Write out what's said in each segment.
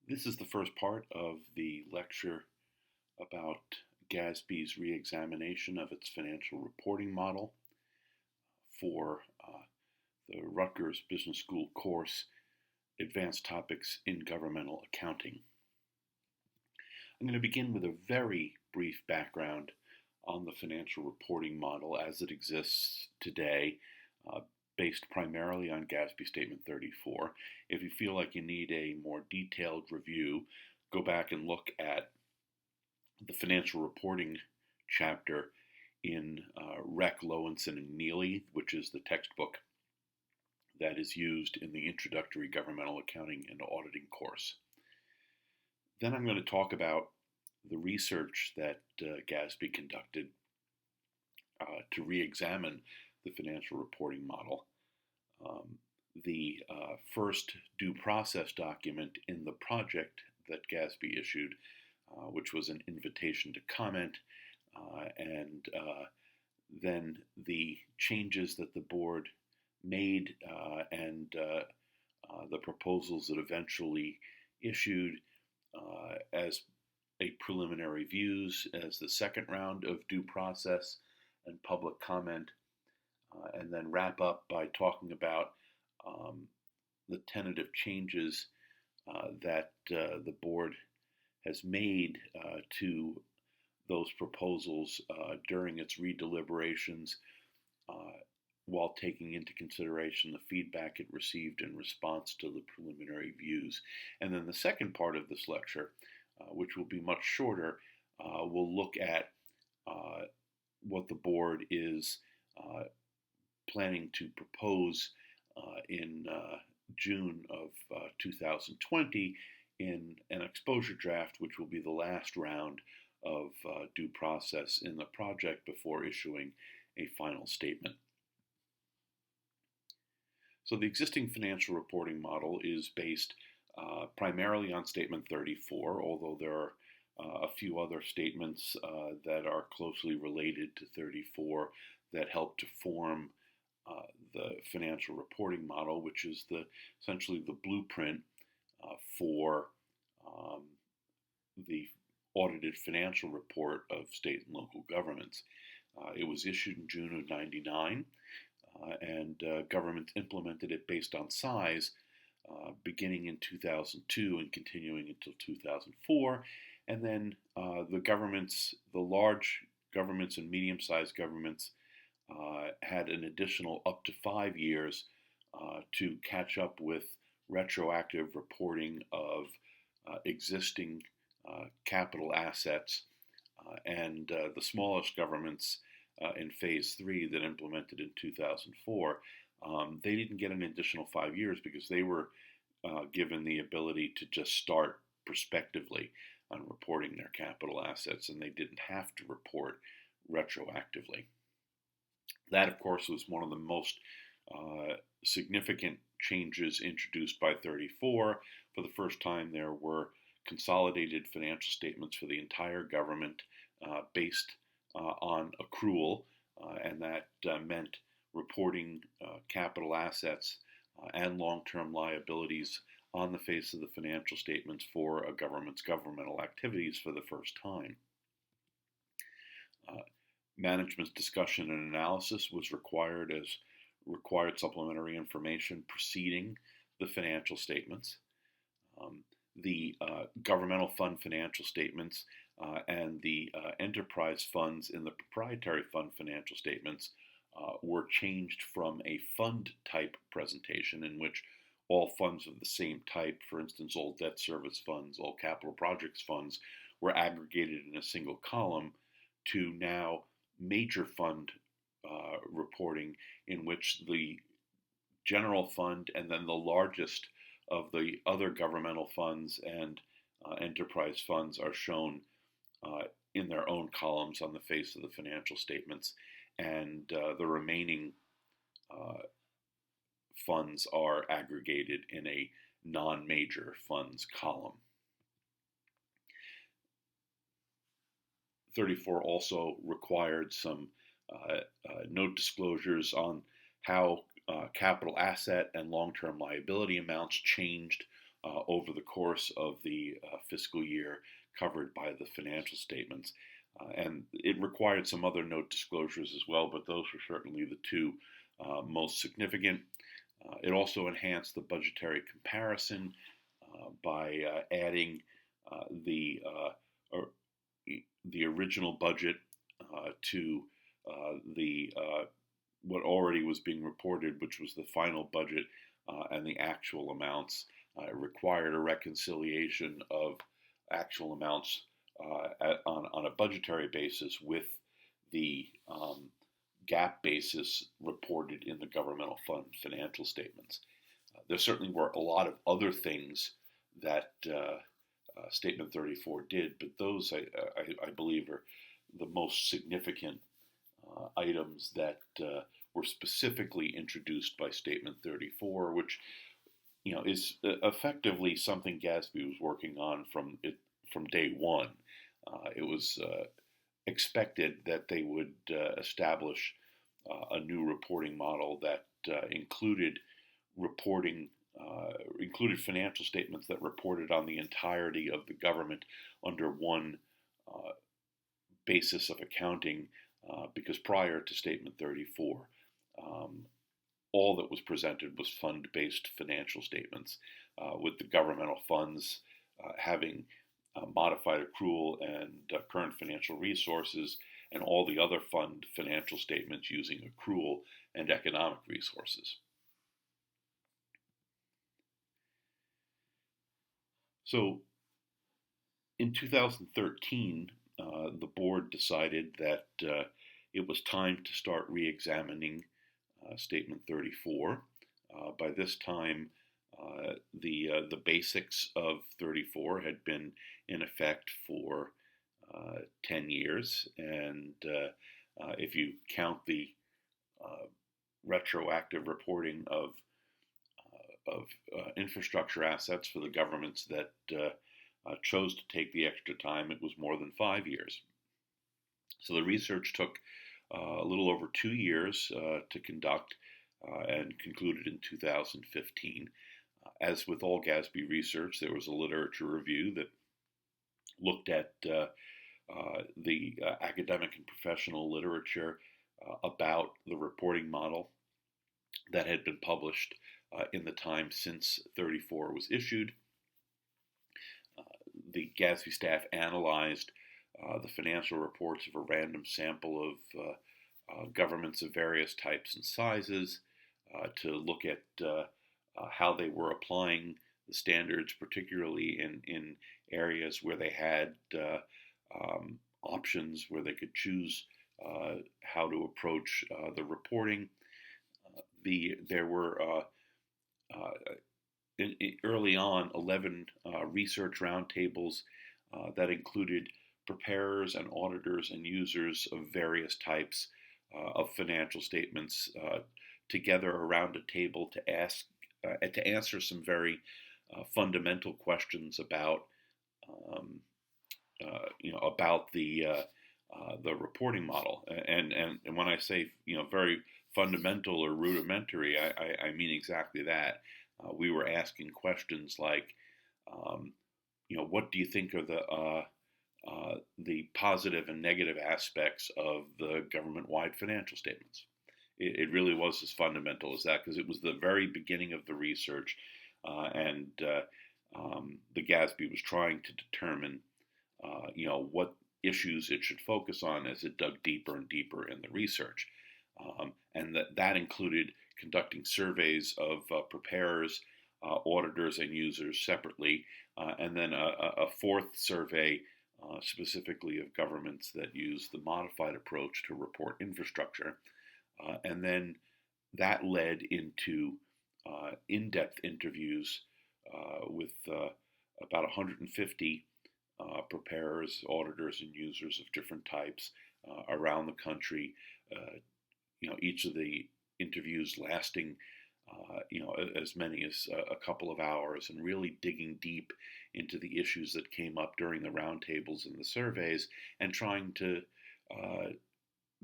This is the first part of the lecture about GASB's reexamination of its financial reporting model for the Rutgers Business School course, Advanced Topics in Governmental Accounting. I'm going to begin with a very brief background on the financial reporting model as it exists today, based primarily on GASB Statement 34. If you feel like you need a more detailed review, go back and look at the financial reporting chapter in Reck, Lowenson, and Neely, which is the textbook that is used in the Introductory Governmental Accounting and Auditing course. Then I'm going to talk about the research that GASB conducted to re-examine the financial reporting model. The first due process document in the project that GASB issued, which was an invitation to comment, and then the changes that the board made and the proposals that eventually issued as a preliminary views as the second round of due process and public comment, and then wrap up by talking about the tentative changes that the board has made to those proposals during its redeliberations, while taking into consideration the feedback it received in response to the preliminary views. And then the second part of this lecture, which will be much shorter, will look at what the board is planning to propose in June of 2020 in an exposure draft, which will be the last round of due process in the project before issuing a final statement. So the existing financial reporting model is based primarily on Statement 34, although there are a few other statements that are closely related to 34 that help to form the financial reporting model, which is essentially the blueprint for the audited financial report of state and local governments. It was issued in June of '99, and governments implemented it based on size, beginning in 2002 and continuing until 2004. And then the large governments and medium-sized governments had an additional up to 5 years to catch up with retroactive reporting of existing capital assets, and the smallest governments in Phase 3 that implemented in 2004, they didn't get an additional 5 years because they were given the ability to just start prospectively on reporting their capital assets, and they didn't have to report retroactively. That, of course, was one of the most significant changes introduced by 34. For the first time, there were consolidated financial statements for the entire government based on accrual, and that meant reporting capital assets and long-term liabilities on the face of the financial statements for a government's governmental activities for the first time. Management's discussion and analysis was required as required supplementary information preceding the financial statements. The governmental fund financial statements and the enterprise funds in the proprietary fund financial statements were changed from a fund type presentation in which all funds of the same type, for instance, all debt service funds, all capital projects funds, were aggregated in a single column, to now major fund reporting, in which the general fund and then the largest of the other governmental funds and enterprise funds are shown in their own columns on the face of the financial statements, and the remaining funds are aggregated in a non-major funds column. 34 also required some note disclosures on how capital asset and long-term liability amounts changed over the course of the fiscal year covered by the financial statements. And it required some other note disclosures as well, but those were certainly the two most significant. It also enhanced the budgetary comparison by adding the original budget to the what already was being reported, which was the final budget and the actual amounts. It required a reconciliation of actual amounts on a budgetary basis with the GAAP basis reported in the governmental fund financial statements. There certainly were a lot of other things that Statement 34 did, but those I believe are the most significant items that were specifically introduced by Statement 34, which is effectively something GASB was working on from day one. It was expected that they would establish a new reporting model that included financial statements that reported on the entirety of the government under one basis of accounting, because prior to Statement 34, all that was presented was fund-based financial statements, with the governmental funds having modified accrual and current financial resources, and all the other fund financial statements using accrual and economic resources. So in 2013, the board decided that it was time to start re-examining Statement 34. By this time, the basics of 34 had been in effect for 10 years, and if you count the retroactive reporting of infrastructure assets for the governments that chose to take the extra time, it was more than 5 years. So the research took a little over 2 years to conduct and concluded in 2015. As with all GASB research, there was a literature review that looked at the academic and professional literature about the reporting model that had been published in the time since 34 was issued. The GASB staff analyzed the financial reports of a random sample of governments of various types and sizes to look at how they were applying the standards, particularly in areas where they had options where they could choose how to approach the reporting. There were early on 11 research roundtables that included preparers and auditors and users of various types of financial statements together around a table to answer some very fundamental questions about about the reporting model. And when I say very fundamental or rudimentary, I mean exactly that. We were asking questions like, what do you think are the positive and negative aspects of the government-wide financial statements? It really was as fundamental as that, because it was the very beginning of the research, and the GASB was trying to determine, what issues it should focus on as it dug deeper and deeper in the research, and that included conducting surveys of preparers, auditors, and users separately, and then a fourth survey specifically of governments that use the modified approach to report infrastructure. And then that led into in-depth interviews with about 150 preparers, auditors, and users of different types around the country. Each of the interviews lasting as many as a couple of hours, and really digging deep into the issues that came up during the roundtables and the surveys, and trying to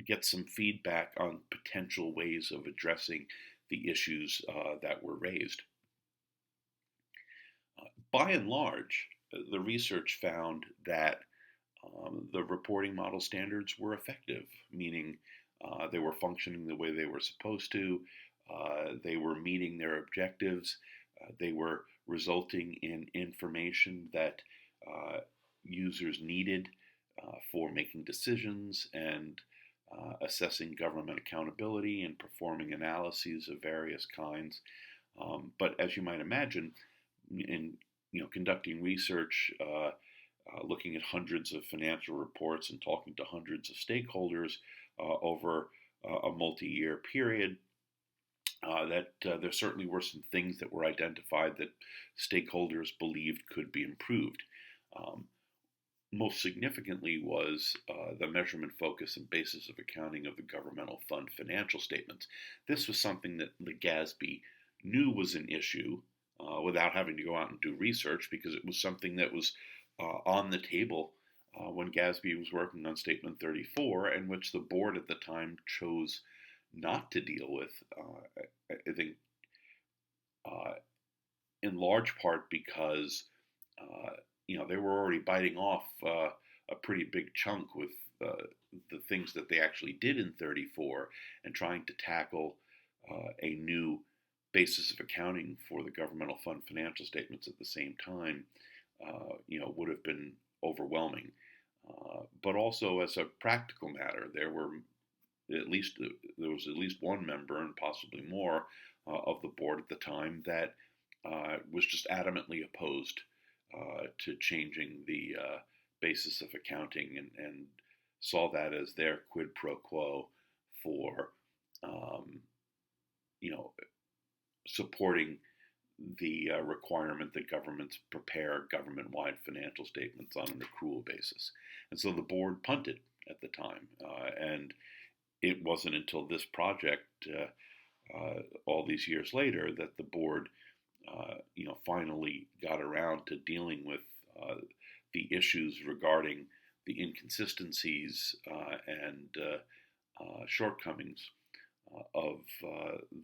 get some feedback on potential ways of addressing the issues that were raised. By and large, the research found that the reporting model standards were effective, meaning they were functioning the way they were supposed to, they were meeting their objectives, they were resulting in information that users needed for making decisions and assessing government accountability and performing analyses of various kinds. But as you might imagine, in conducting research, looking at hundreds of financial reports and talking to hundreds of stakeholders over a multi-year period, that there certainly were some things that were identified that stakeholders believed could be improved. Um, Most significantly was the measurement focus and basis of accounting of the governmental fund financial statements. This was something that the GASB knew was an issue without having to go out and do research, because it was something that was on the table when GASB was working on Statement 34, and which the board at the time chose not to deal with. I think uh, in large part because they were already biting off a pretty big chunk with the things that they actually did in 34, and trying to tackle a new basis of accounting for the governmental fund financial statements at the same time, would have been overwhelming. But also, as a practical matter, there was at least one member, and possibly more, of the board at the time that was just adamantly opposed to changing the basis of accounting, and saw that as their quid pro quo for um, you know supporting the requirement that governments prepare government-wide financial statements on an accrual basis. And so the board punted at the time, and it wasn't until this project, all these years later, that the board, finally got around to dealing with the issues regarding the inconsistencies and shortcomings of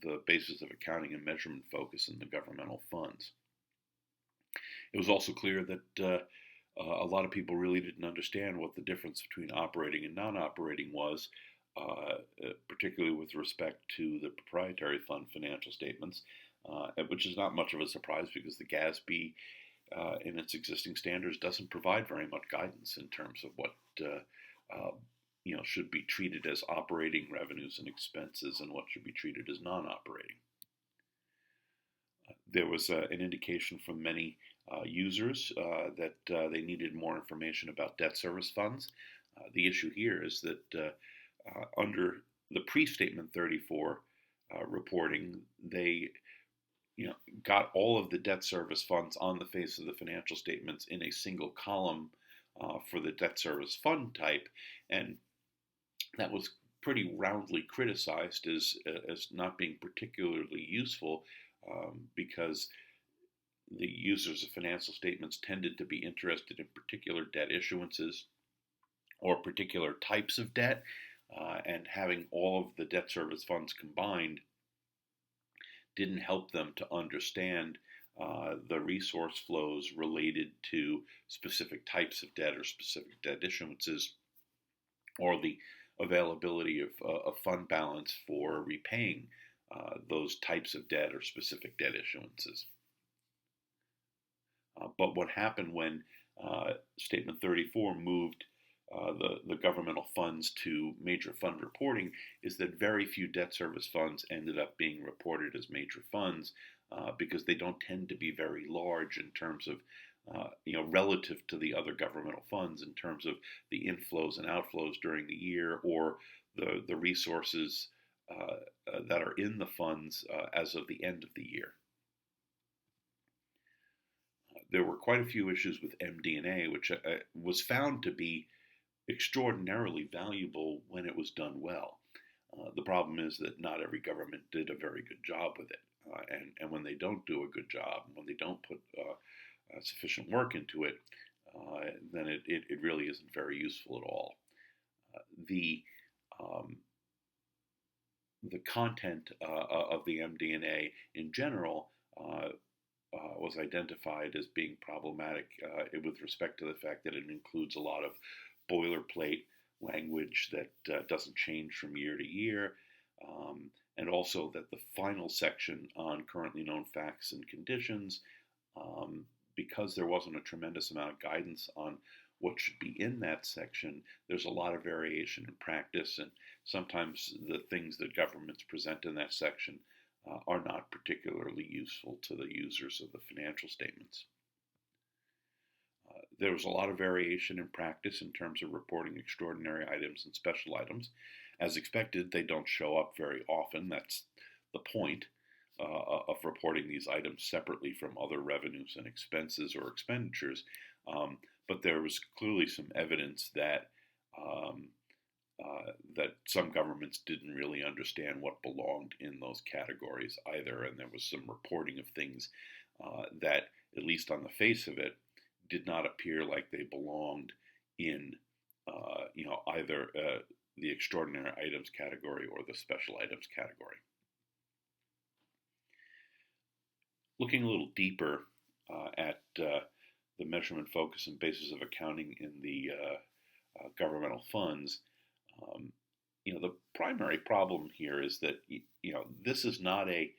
the basis of accounting and measurement focus in the governmental funds. It was also clear that a lot of people really didn't understand what the difference between operating and non-operating was, particularly with respect to the proprietary fund financial statements, which is not much of a surprise, because the GASB, in its existing standards, doesn't provide very much guidance in terms of what should be treated as operating revenues and expenses, and what should be treated as non-operating. There was an indication from many users that they needed more information about debt service funds. The issue here is that under the pre-Statement 34 reporting, they got all of the debt service funds on the face of the financial statements in a single column for the debt service fund type, and that was pretty roundly criticized as not being particularly useful, because the users of financial statements tended to be interested in particular debt issuances or particular types of debt, and having all of the debt service funds combined didn't help them to understand the resource flows related to specific types of debt or specific debt issuances, or the availability of fund balance for repaying those types of debt or specific debt issuances. But what happened when Statement 34 moved the governmental funds to major fund reporting is that very few debt service funds ended up being reported as major funds, because they don't tend to be very large in terms of, relative to the other governmental funds, in terms of the inflows and outflows during the year, or the resources that are in the funds as of the end of the year. There were quite a few issues with MD&A, which was found to be extraordinarily valuable when it was done well. The problem is that not every government did a very good job with it, and when they don't do a good job, when they don't put sufficient work into it, then it really isn't very useful at all. The content of the MD&A in general was identified as being problematic with respect to the fact that it includes a lot of boilerplate language that doesn't change from year to year, and also that the final section on currently known facts and conditions, because there wasn't a tremendous amount of guidance on what should be in that section, there's a lot of variation in practice, and sometimes the things that governments present in that section are not particularly useful to the users of the financial statements. There was a lot of variation in practice in terms of reporting extraordinary items and special items. As expected, they don't show up very often. That's the point of reporting these items separately from other revenues and expenses or expenditures. But there was clearly some evidence that that some governments didn't really understand what belonged in those categories either, and there was some reporting of things that, at least on the face of it, did not appear like they belonged in, either the extraordinary items category or the special items category. Looking a little deeper at the measurement, focus, and basis of accounting in the governmental funds, the primary problem here is that this is not a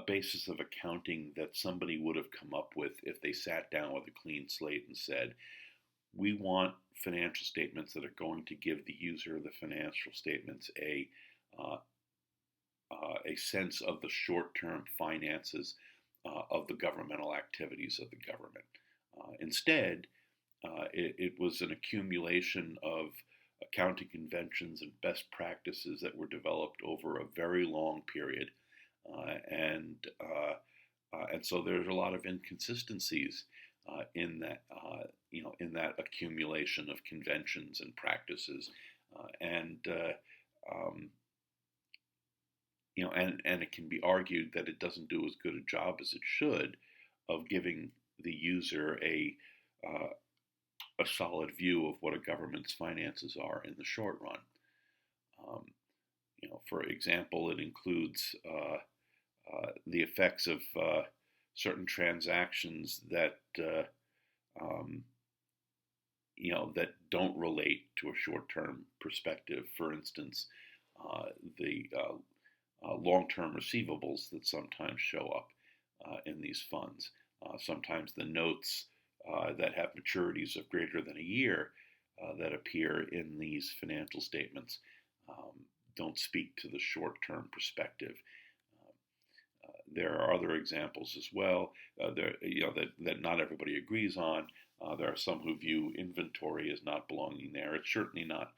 basis of accounting that somebody would have come up with if they sat down with a clean slate and said, we want financial statements that are going to give the user of the financial statements a sense of the short-term finances of the governmental activities of the government. Instead, it was an accumulation of accounting conventions and best practices that were developed over a very long period, and so there's a lot of inconsistencies in that accumulation of conventions and practices, and it can be argued that it doesn't do as good a job as it should of giving the user a solid view of what a government's finances are in the short run. For example, it includes the effects of certain transactions that that don't relate to a short-term perspective. For instance, the long-term receivables that sometimes show up in these funds. Sometimes the notes that have maturities of greater than a year that appear in these financial statements don't speak to the short-term perspective. There are other examples as well that not everybody agrees on. There are some who view inventory as not belonging there. It's certainly not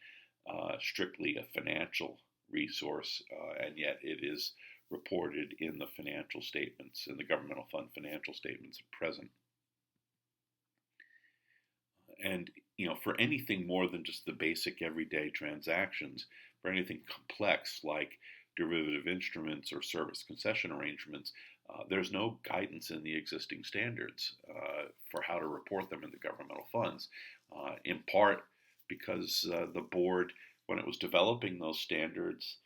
strictly a financial resource, and yet it is reported in the financial statements, in the governmental fund financial statements at present. And for anything more than just the basic everyday transactions, for anything complex like derivative instruments or service concession arrangements, there's no guidance in the existing standards for how to report them in the governmental funds, in part because the board, when it was developing those standards,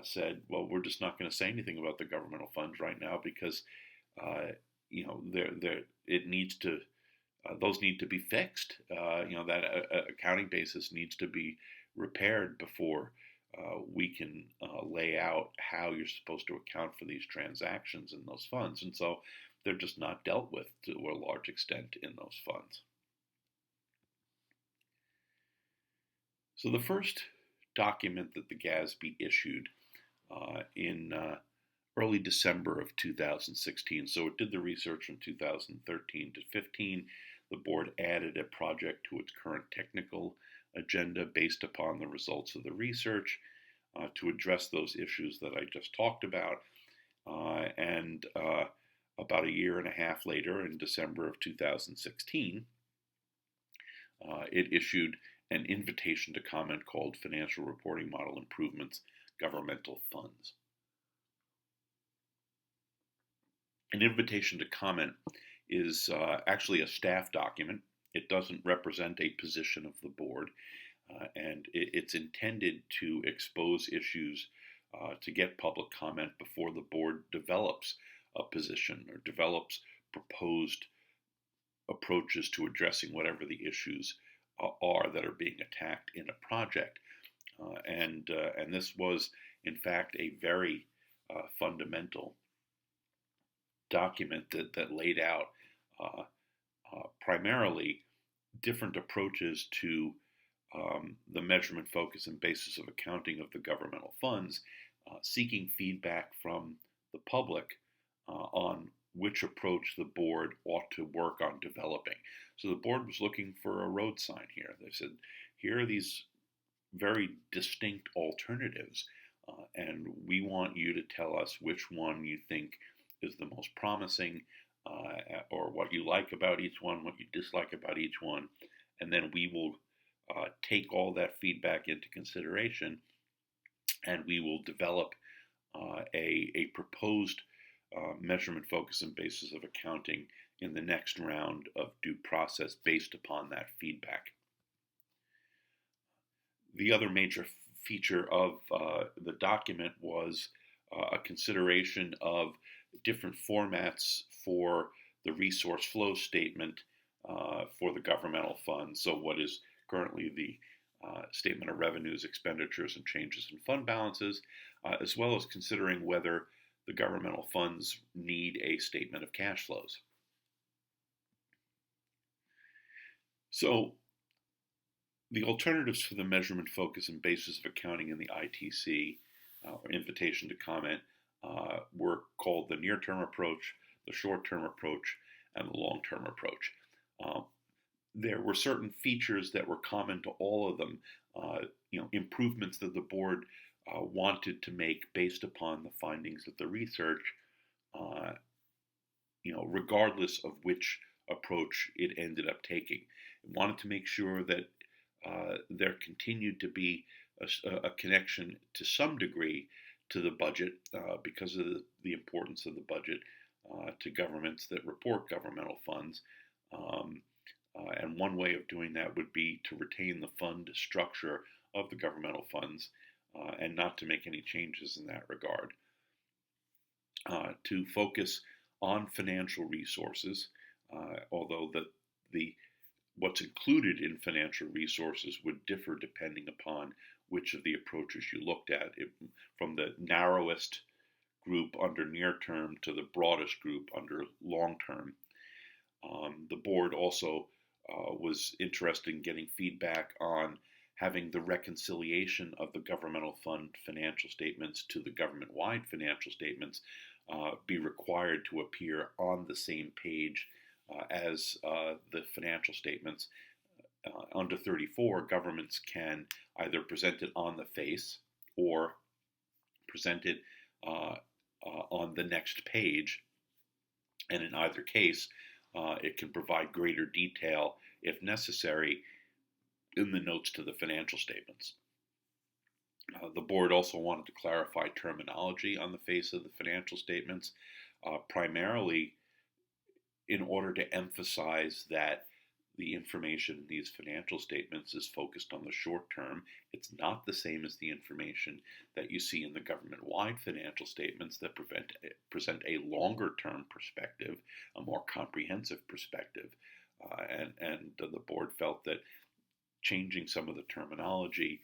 said, well, we're just not going to say anything about the governmental funds right now because those need to be fixed. That accounting basis needs to be repaired before we can lay out how you're supposed to account for these transactions in those funds. And so they're just not dealt with to a large extent in those funds. So the first document that the GASB issued in early December of 2016, so it did the research from 2013 to 15, the board added a project to its current technical agenda based upon the results of the research to address those issues that I just talked about. And about a year and a half later, in December of 2016, it issued an invitation to comment called Financial Reporting Model Improvements, Governmental Funds. An invitation to comment is actually a staff document. It doesn't represent a position of the board, and it's intended to expose issues to get public comment before the board develops a position or develops proposed approaches to addressing whatever the issues are that are being attacked in a project. And this was, in fact, a very fundamental document that laid out primarily different approaches to the measurement, focus, and basis of accounting of the governmental funds, seeking feedback from the public on which approach the board ought to work on developing. So the board was looking for a road sign here. They said, here are these very distinct alternatives, and we want you to tell us which one you think is the most promising, or what you like about each one, what you dislike about each one, and then we will take all that feedback into consideration, and we will develop a proposed measurement, focus, and basis of accounting in the next round of due process based upon that feedback. The other major feature of the document was a consideration of different formats for the resource flow statement for the governmental funds. So what is currently the statement of revenues, expenditures, and changes in fund balances, as well as considering whether the governmental funds need a statement of cash flows. So the alternatives for the measurement, focus, and basis of accounting in the ITC, or invitation to comment, were called the near-term approach, the short-term approach, and the long-term approach. There were certain features that were common to all of them, improvements that the board wanted to make based upon the findings of the research, regardless of which approach it ended up taking. It wanted to make sure that there continued to be a connection to some degree to the budget because of the importance of the budget to governments that report governmental funds. And one way of doing that would be to retain the fund structure of the governmental funds and not to make any changes in that regard. To focus on financial resources, although what's included in financial resources would differ depending upon which of the approaches you looked at, from the narrowest group under near term to the broadest group under long term. The board also was interested in getting feedback on having the reconciliation of the governmental fund financial statements to the government-wide financial statements be required to appear on the same page as the financial statements. Under 34, governments can either present it on the face or present it on the next page, and in either case, it can provide greater detail, if necessary, in the notes to the financial statements. The board also wanted to clarify terminology on the face of the financial statements, primarily in order to emphasize that the information in these financial statements is focused on the short term. It's not the same as the information that you see in the government-wide financial statements that present a longer-term perspective, a more comprehensive perspective. And the board felt that changing some of the terminology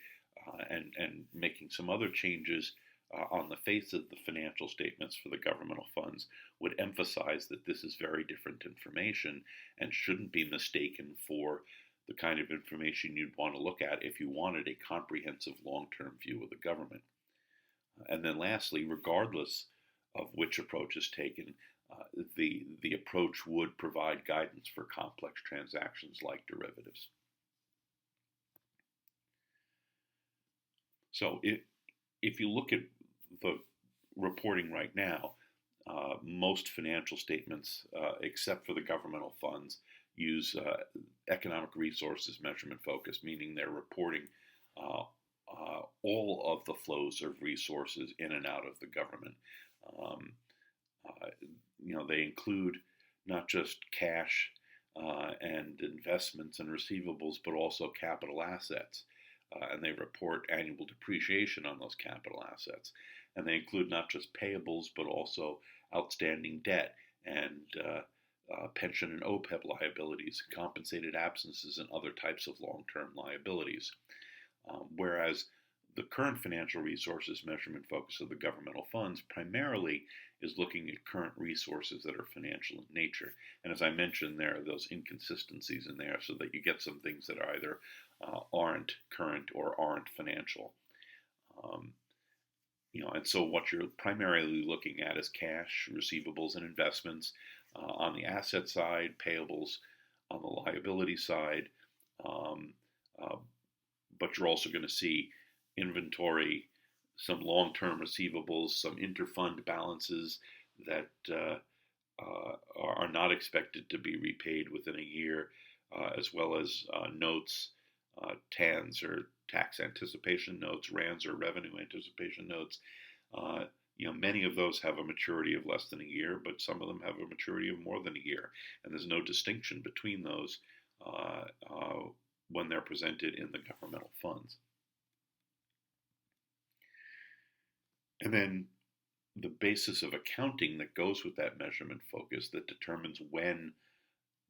and making some other changes on the face of the financial statements for the governmental funds would emphasize that this is very different information and shouldn't be mistaken for the kind of information you'd want to look at if you wanted a comprehensive long-term view of the government. And then lastly, regardless of which approach is taken, the approach would provide guidance for complex transactions like derivatives. So if you look at the reporting right now, most financial statements, except for the governmental funds, use economic resources measurement focus, meaning they're reporting all of the flows of resources in and out of the government. They include not just cash and investments and receivables, but also capital assets. And they report annual depreciation on those capital assets. And they include not just payables, but also outstanding debt, and pension and OPEB liabilities, compensated absences, and other types of long-term liabilities. Whereas the current financial resources measurement focus of the governmental funds primarily is looking at current resources that are financial in nature. And as I mentioned, there are those inconsistencies in there so that you get some things that are either aren't current or aren't financial. And so what you're primarily looking at is cash, receivables, and investments on the asset side, payables on the liability side, but you're also going to see inventory, some long-term receivables, some interfund balances that are not expected to be repaid within a year, as well as notes, TANs or tax anticipation notes, RANs or revenue anticipation notes. Many of those have a maturity of less than a year, but some of them have a maturity of more than a year, and there's no distinction between those when they're presented in the governmental funds. And then the basis of accounting that goes with that measurement focus that determines when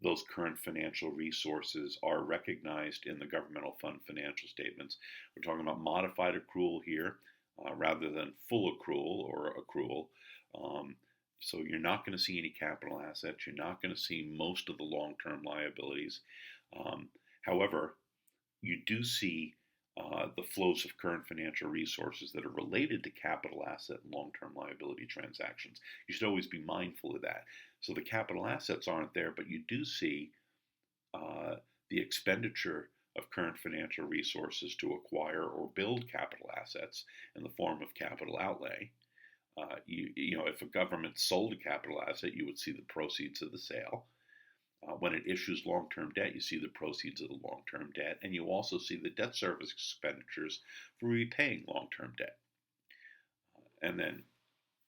those current financial resources are recognized in the governmental fund financial statements. We're talking about modified accrual here rather than full accrual or accrual. So you're not going to see any capital assets. You're not going to see most of the long-term liabilities. However, you do see the flows of current financial resources that are related to capital asset and long-term liability transactions. You should always be mindful of that. So the capital assets aren't there, but you do see the expenditure of current financial resources to acquire or build capital assets in the form of capital outlay. If a government sold a capital asset, you would see the proceeds of the sale. When it issues long-term debt, you see the proceeds of the long-term debt, and you also see the debt service expenditures for repaying long-term debt. And then,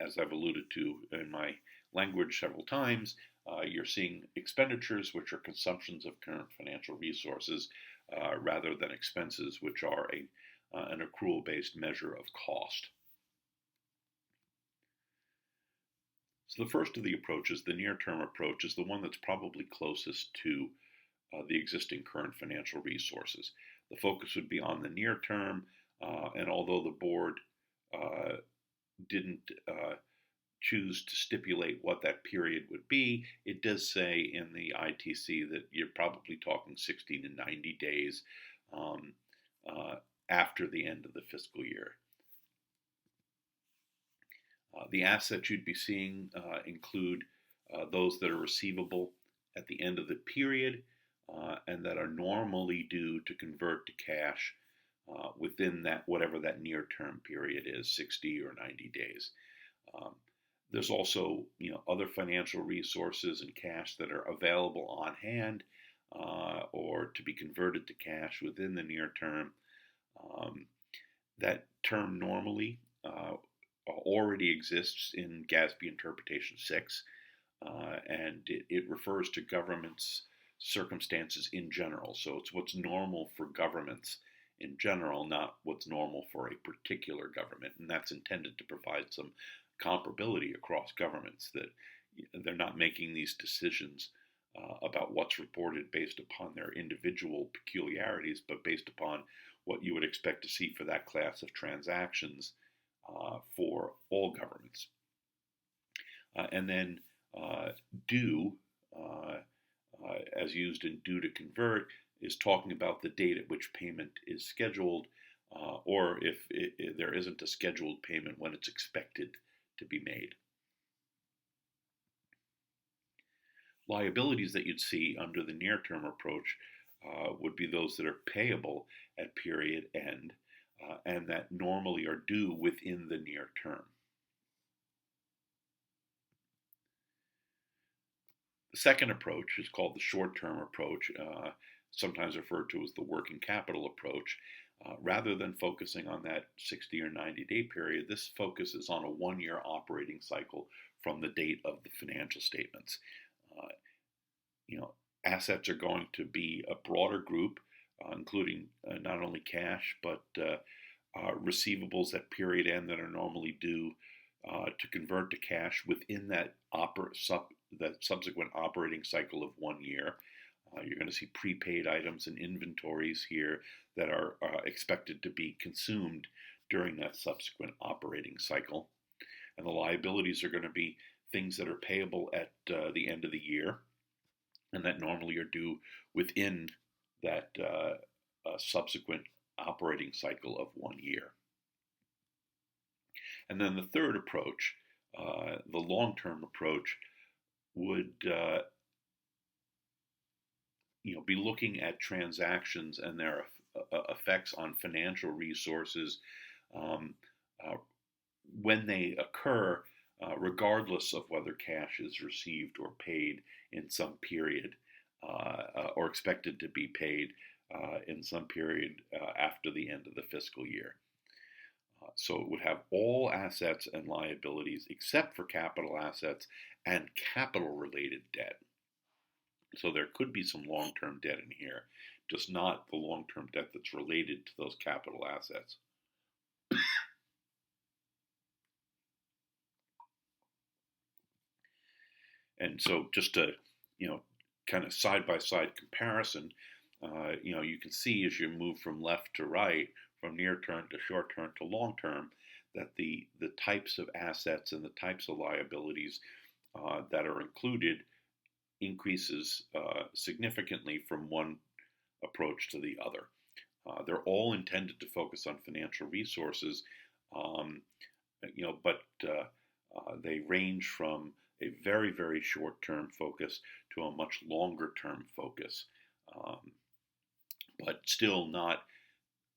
as I've alluded to in my language several times, you're seeing expenditures, which are consumptions of current financial resources, rather than expenses, which are an accrual-based measure of cost. So the first of the approaches, the near-term approach, is the one that's probably closest to the existing current financial resources. The focus would be on the near term, and although the board didn't choose to stipulate what that period would be, it does say in the ITC that you're probably talking 60 to 90 days after the end of the fiscal year. The assets you'd be seeing include those that are receivable at the end of the period and that are normally due to convert to cash within that, whatever that near-term period is, 60 or 90 days. There's also, other financial resources and cash that are available on hand or to be converted to cash within the near term. That term normally already exists in GASB Interpretation 6, and it refers to government's circumstances in general. So it's what's normal for governments in general, not what's normal for a particular government. And that's intended to provide some comparability across governments, that they're not making these decisions about what's reported based upon their individual peculiarities, but based upon what you would expect to see for that class of transactions for all governments. And then due, as used in due to convert, is talking about the date at which payment is scheduled, or if there isn't a scheduled payment, when it's expected to be made. Liabilities that you'd see under the near-term approach would be those that are payable at period end and that normally are due within the near term. The second approach is called the short-term approach, sometimes referred to as the working capital approach. Rather than focusing on that 60 or 90-day period, this focuses on a one-year operating cycle from the date of the financial statements. Assets are going to be a broader group, including not only cash, but receivables at period end that are normally due to convert to cash within that subsequent operating cycle of 1 year. You're going to see prepaid items and inventories here that are expected to be consumed during that subsequent operating cycle. And the liabilities are going to be things that are payable at the end of the year and that normally are due within that subsequent operating cycle of 1 year. And then the third approach, the long-term approach, would be looking at transactions and their effects on financial resources when they occur, regardless of whether cash is received or paid in some period, or expected to be paid in some period after the end of the fiscal year. So it would have all assets and liabilities except for capital assets and capital-related debt. So there could be some long-term debt in here, just not the long-term debt that's related to those capital assets. And so just to, kind of side-by-side comparison, you can see as you move from left to right, from near term to short term to long term, that the types of assets and the types of liabilities that are included increases significantly from one approach to the other. They're all intended to focus on financial resources, but they range from a very, very short-term focus to a much longer-term focus, but still not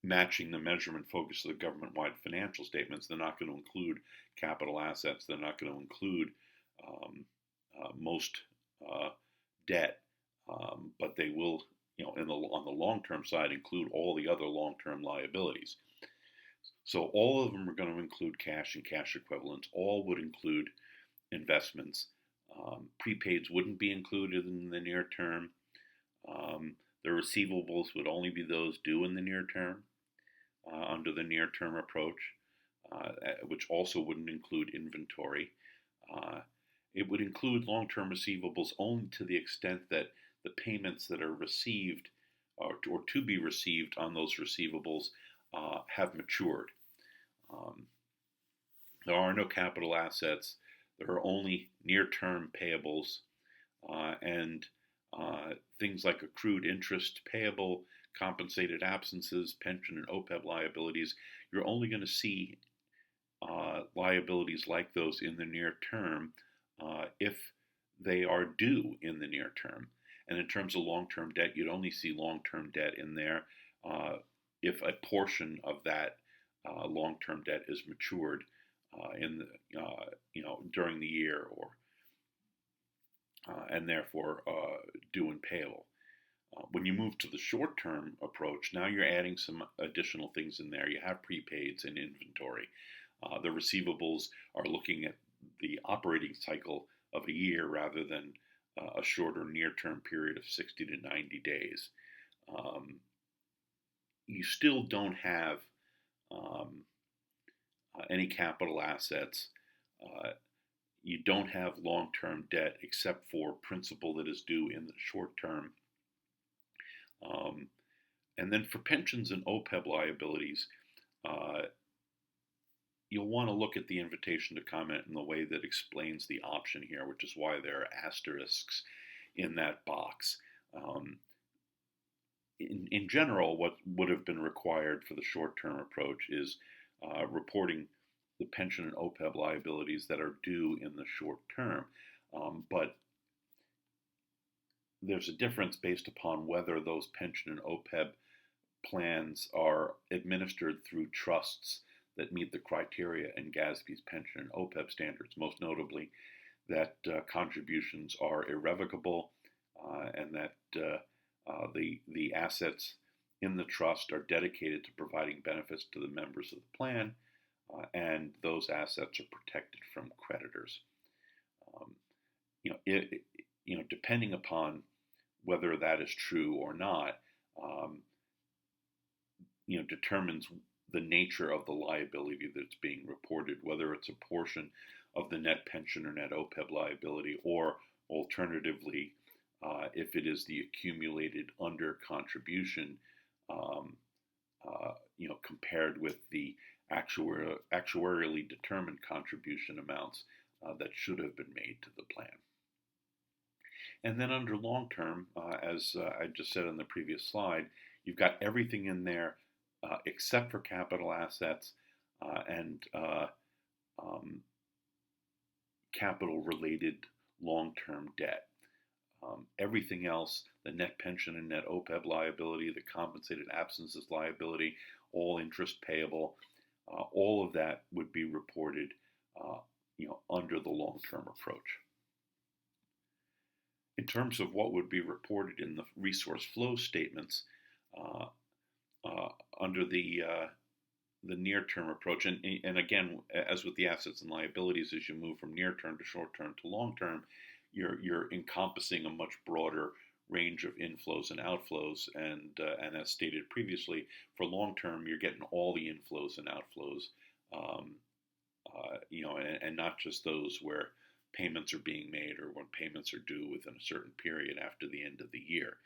matching the measurement focus of the government-wide financial statements. They're not going to include capital assets. They're not going to include most debt, but they will, on the long-term side, include all the other long-term liabilities. So all of them are going to include cash and cash equivalents. All would include investments. Prepaids wouldn't be included in the near term. The receivables would only be those due in the near term under the near term approach, which also wouldn't include inventory. It would include long-term receivables only to the extent that the payments that are received or to be received on those receivables have matured. There are no capital assets. There are only near-term payables and things like accrued interest payable, compensated absences, pension and OPEB liabilities. You're only going to see liabilities like those in the near term if they are due in the near term. And in terms of long-term debt, you'd only see long-term debt in there if a portion of that long-term debt is matured during the year, or and therefore due and payable. When you move to the short-term approach, now you're adding some additional things in there. You have prepaids and inventory. The receivables are looking at the operating cycle of a year rather than a shorter near-term period of 60 to 90 days. You still don't have any capital assets. You don't have long-term debt except for principal that is due in the short term. And then for pensions and OPEB liabilities, you'll want to look at the invitation to comment in the way that explains the option here, which is why there are asterisks in that box. In general, what would have been required for the short-term approach is reporting the pension and OPEB liabilities that are due in the short term. But there's a difference based upon whether those pension and OPEB plans are administered through trusts that meet the criteria in GASB's pension and OPEB standards, most notably that contributions are irrevocable and that the assets in the trust are dedicated to providing benefits to the members of the plan, and those assets are protected from creditors. Depending upon whether that is true or not, determines the nature of the liability that's being reported, whether it's a portion of the net pension or net OPEB liability, or alternatively, if it is the accumulated under contribution, um, compared with the actuarially determined contribution amounts that should have been made to the plan. And then under long term, as I just said on the previous slide, you've got everything in there except for capital assets and capital related long term debt. Everything else, the net pension and net OPEB liability, the compensated absences liability, all interest payable, all of that would be reported under the long term approach. In terms of what would be reported in the resource flow statements under the near-term approach, and again, as with the assets and liabilities, as you move from near-term to short-term to long-term, you're encompassing a much broader range of inflows and outflows, and as stated previously, for long-term, you're getting all the inflows and outflows, and not just those where payments are being made or when payments are due within a certain period after the end of the year.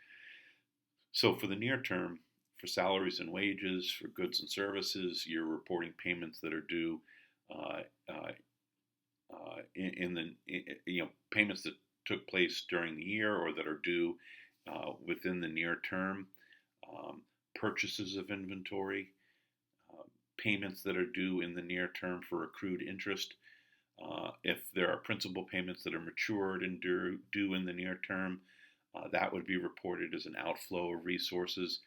So for the near term, for salaries and wages, for goods and services, you're reporting payments that are due payments that took place during the year or that are due within the near term, purchases of inventory, payments that are due in the near term for accrued interest. If there are principal payments that are matured and due in the near term, that would be reported as an outflow of resources.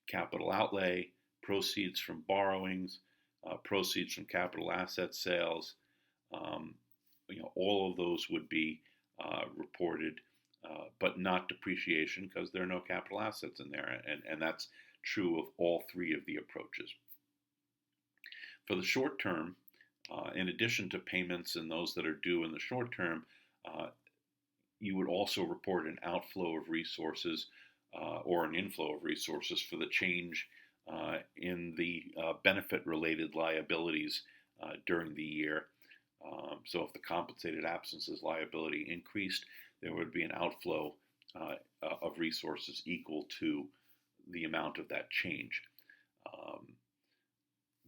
Capital outlay, proceeds from borrowings, proceeds from capital asset sales, all of those would be reported, but not depreciation because there are no capital assets in there, and that's true of all three of the approaches. For the short term, in addition to payments and those that are due in the short term, you would also report an outflow of resources or an inflow of resources for the change in the benefit-related liabilities during the year. So if the compensated absences liability increased, there would be an outflow of resources equal to the amount of that change.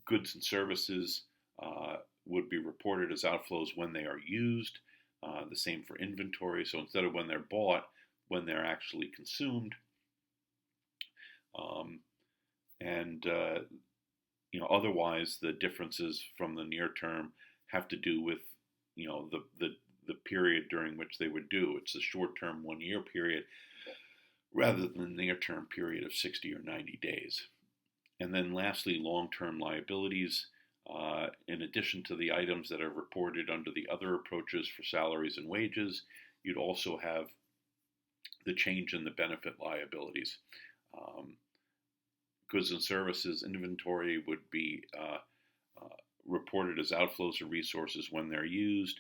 Goods and services would be reported as outflows when they are used. The same for inventory. So instead of when they're bought, when they're actually consumed. Otherwise, the differences from the near term have to do with, the period during which they would do. It's a short-term 1 year period rather than the near-term period of 60 or 90 days. And then lastly, long-term liabilities. In addition to the items that are reported under the other approaches for salaries and wages, you'd also have the change in the benefit liabilities. Goods and services inventory would be reported as outflows of resources when they're used.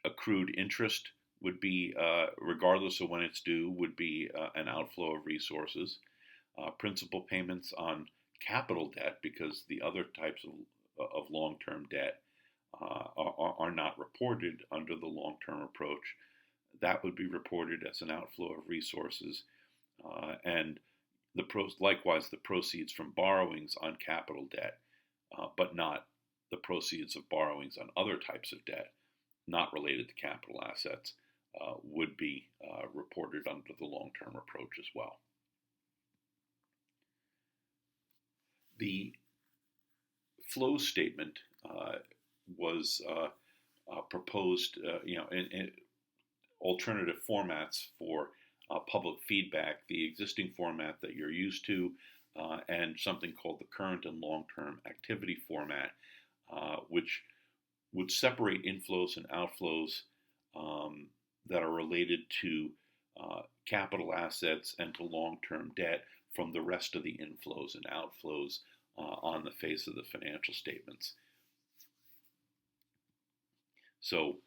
Accrued interest would be, regardless of when it's due, would be an outflow of resources. Principal payments on capital debt, because the other types of long-term debt are not reported under the long-term approach, that would be reported as an outflow of resources. And likewise, the proceeds from borrowings on capital debt, but not the proceeds of borrowings on other types of debt, not related to capital assets, would be reported under the long-term approach as well. The flow statement was proposed, in alternative formats for public feedback, the existing format that you're used to, and something called the current and long-term activity format, which would separate inflows and outflows that are related to capital assets and to long-term debt from the rest of the inflows and outflows on the face of the financial statements. So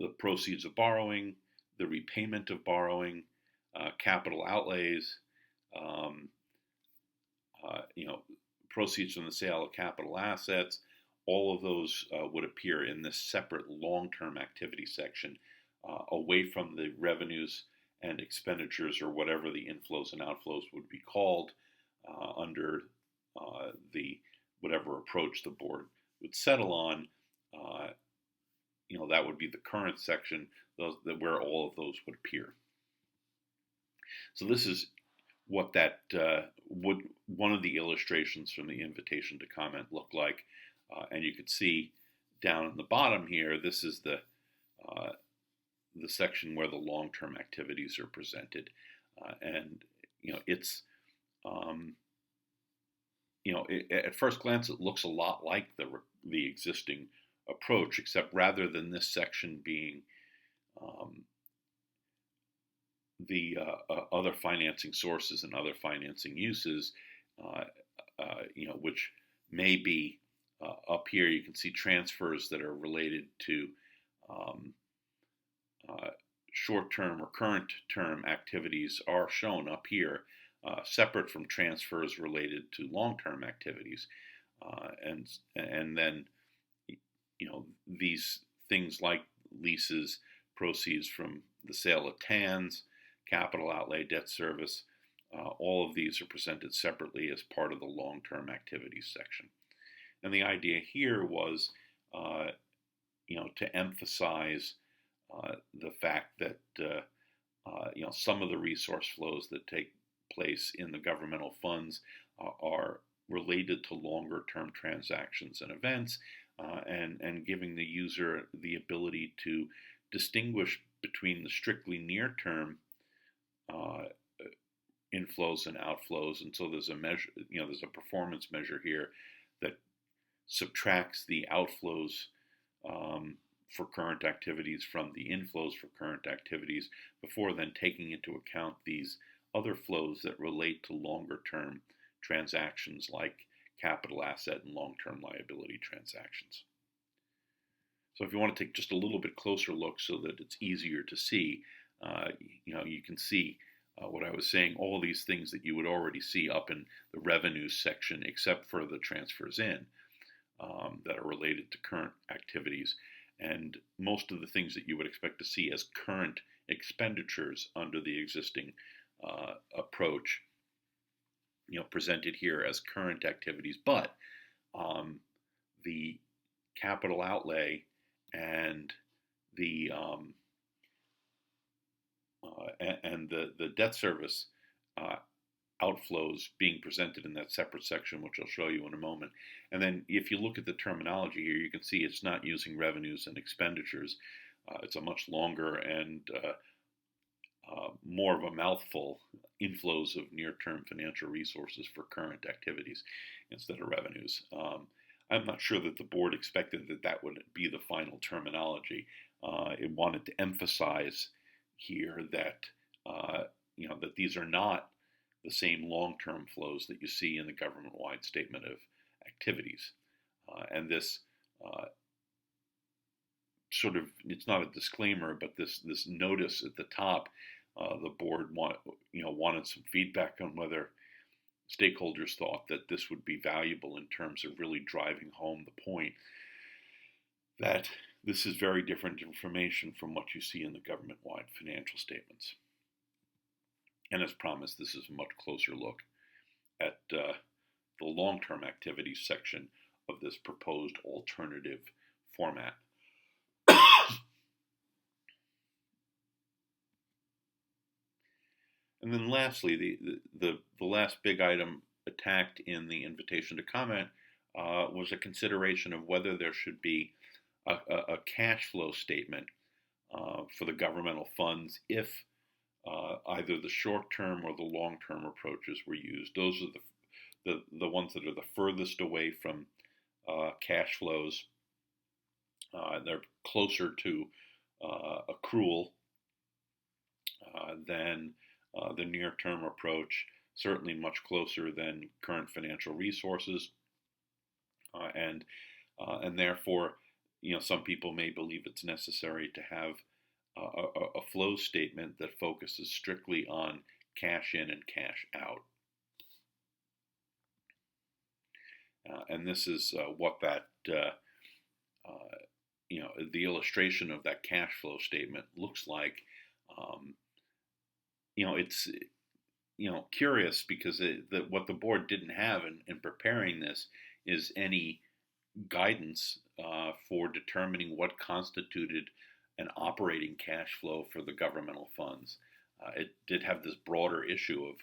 the proceeds of borrowing, the repayment of borrowing, capital outlays, proceeds from the sale of capital assets, all of those would appear in this separate long-term activity section, away from the revenues and expenditures, or whatever the inflows and outflows would be called, under the whatever approach the board would settle on. That would be the current section, where all of those would appear. So this is what that would, one of the illustrations from the invitation to comment look like. And you can see down in the bottom here, this is the section where the long-term activities are presented. And it's at first glance it looks a lot like the existing approach, except rather than this section being the other financing sources and other financing uses, which may be up here. You can see transfers that are related to short-term or current-term activities are shown up here, separate from transfers related to long-term activities, and then these things like leases, proceeds from the sale of TANs, capital outlay, debt service, all of these are presented separately as part of the long-term activities section. And the idea here was, to emphasize the fact that some of the resource flows that take place in the governmental funds are related to longer-term transactions and events, and giving the user the ability to distinguish between the strictly near-term inflows and outflows. And so there's a measure, there's a performance measure here that subtracts the outflows for current activities from the inflows for current activities, before then taking into account these other flows that relate to longer-term transactions like capital asset and long-term liability transactions. So if you want to take just a little bit closer look so that it's easier to see, you can see what I was saying, all these things that you would already see up in the revenues section, except for the transfers in that are related to current activities. And most of the things that you would expect to see as current expenditures under the existing approach, presented here as current activities. But the capital outlay and the debt service outflows being presented in that separate section, which I'll show you in a moment. And then if you look at the terminology here, you can see it's not using revenues and expenditures. It's a much longer and more of a mouthful, inflows of near-term financial resources for current activities instead of revenues. I'm not sure that the board expected that would be the final terminology. It wanted to emphasize here that that these are not the same long-term flows that you see in the government-wide statement of activities. And this it's not a disclaimer, but this notice at the top, the board wanted some feedback on whether stakeholders thought that this would be valuable in terms of really driving home the point that this is very different information from what you see in the government-wide financial statements. And as promised, this is a much closer look at the long-term activities section of this proposed alternative format. And then lastly, the last big item attacked in the invitation to comment was a consideration of whether there should be a cash flow statement for the governmental funds if either the short-term or the long-term approaches were used. Those are the ones that are the furthest away from cash flows. They're closer to accrual than the near-term approach, certainly much closer than current financial resources, and therefore, some people may believe it's necessary to have a flow statement that focuses strictly on cash in and cash out. And this is what that the illustration of that cash flow statement looks like. Um, it's curious because what the board didn't have in preparing this is any guidance for determining what constituted an operating cash flow for the governmental funds. It did have this broader issue of,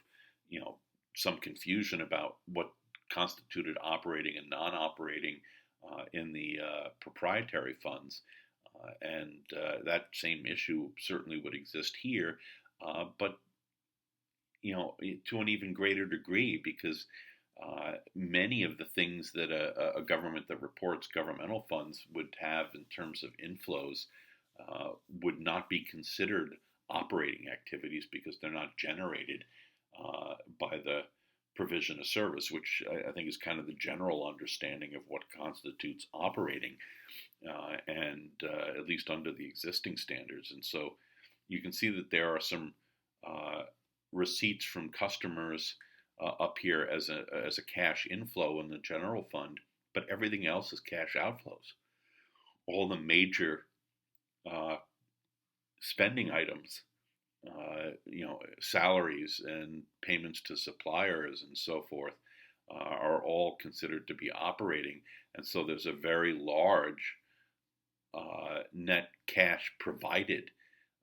some confusion about what constituted operating and non-operating in the proprietary funds, and that same issue certainly would exist here, but to an even greater degree because many of the things that a government that reports governmental funds would have in terms of inflows would not be considered operating activities because they're not generated by the provision of service, which I think is kind of the general understanding of what constitutes operating, and at least under the existing standards. And so you can see that there are some receipts from customers up here as a cash inflow in the general fund, but everything else is cash outflows. All the major spending items, salaries and payments to suppliers and so forth, are all considered to be operating, and so there's a very large net cash provided,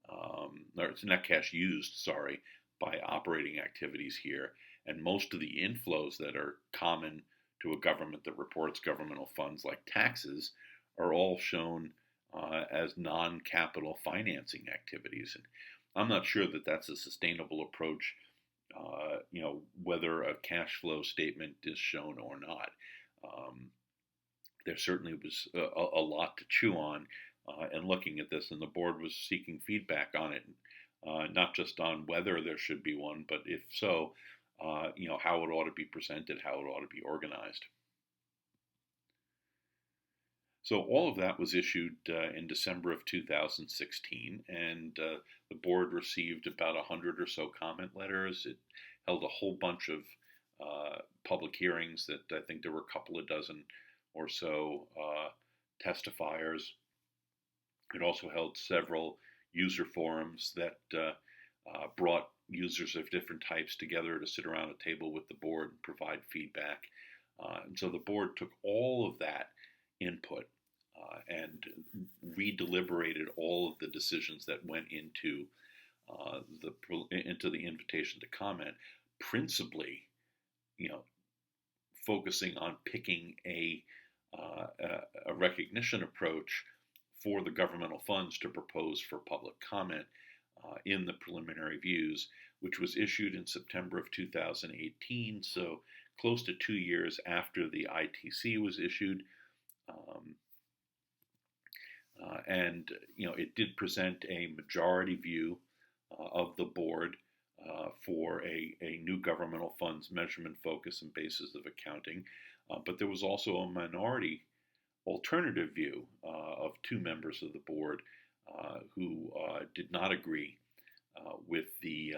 or it's net cash used, sorry, by operating activities here. And most of the inflows that are common to a government that reports governmental funds, like taxes, are all shown as non-capital financing activities. And I'm not sure that that's a sustainable approach, whether a cash flow statement is shown or not. There certainly was a lot to chew on in looking at this, and the board was seeking feedback on it, not just on whether there should be one, but if so, how it ought to be presented, how it ought to be organized. So all of that was issued in December of 2016, and the board received about 100 or so comment letters. It held a whole bunch of public hearings that I think there were a couple of dozen or so testifiers. It also held several user forums that brought users of different types together to sit around a table with the board and provide feedback. And so the board took all of that input and re-deliberated all of the decisions that went into the invitation to comment, principally, focusing on picking a recognition approach for the governmental funds to propose for public comment in the preliminary views, which was issued in September of 2018, so close to 2 years after the ITC was issued. And it did present a majority view of the board for a new governmental funds measurement focus and basis of accounting, but there was also a minority alternative view of 2 members of the board who did not agree with the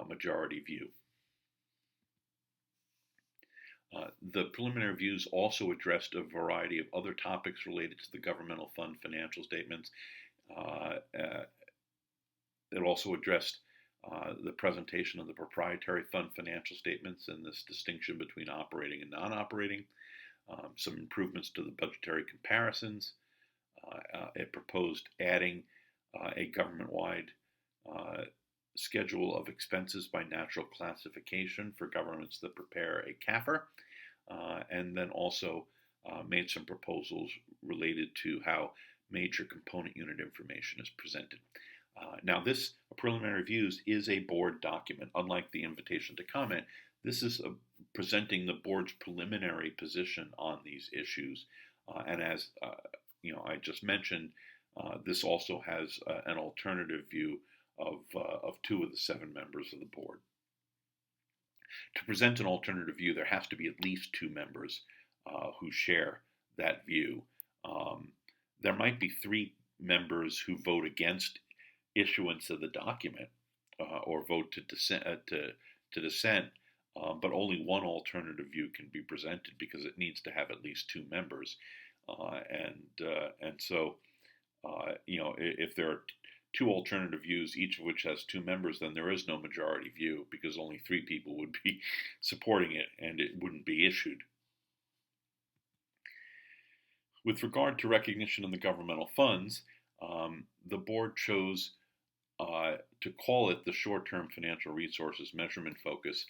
majority view. The preliminary views also addressed a variety of other topics related to the governmental fund financial statements. It also addressed the presentation of the proprietary fund financial statements and this distinction between operating and non-operating, some improvements to the budgetary comparisons. It proposed adding a government-wide schedule of expenses by natural classification for governments that prepare a CAFR, and then also made some proposals related to how major component unit information is presented. Now, this preliminary views is a board document. Unlike the invitation to comment, this is presenting the board's preliminary position on these issues. And as I just mentioned, this also has an alternative view of 2 of the 7 members of the board. To present an alternative view, there has to be at least 2 members who share that view. There might be 3 members who vote against issuance of the document or vote to dissent, but only one alternative view can be presented because it needs to have at least two members. And so, if there are two alternative views, each of which has two members, then there is no majority view because only three people would be supporting it and it wouldn't be issued. With regard to recognition of the governmental funds, the board chose to call it the short-term financial resources measurement focus,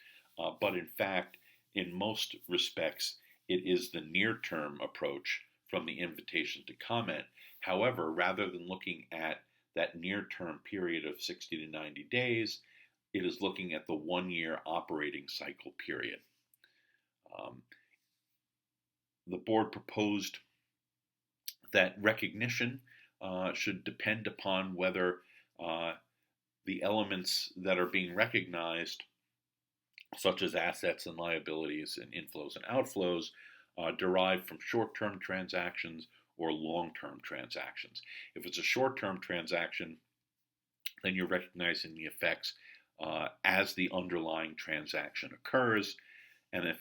but in fact, in most respects, it is the near-term approach from the invitation to comment. However, rather than looking at that near-term period of 60 to 90 days, it is looking at the one-year operating cycle period. The board proposed that recognition should depend upon whether the elements that are being recognized, such as assets and liabilities and inflows and outflows, derive from short-term transactions or long-term transactions. If it's a short-term transaction, then you're recognizing the effects as the underlying transaction occurs. And if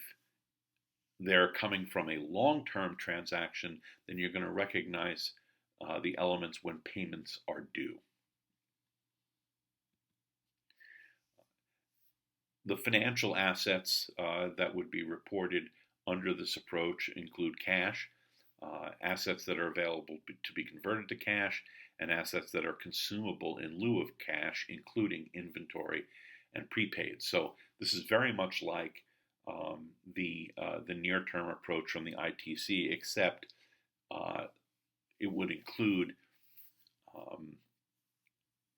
they're coming from a long-term transaction, then you're going to recognize the elements when payments are due. The financial assets that would be reported under this approach include cash, assets that are available to be converted to cash, and assets that are consumable in lieu of cash, including inventory and prepaid. So this is very much like the near-term approach from the ITC, except it would include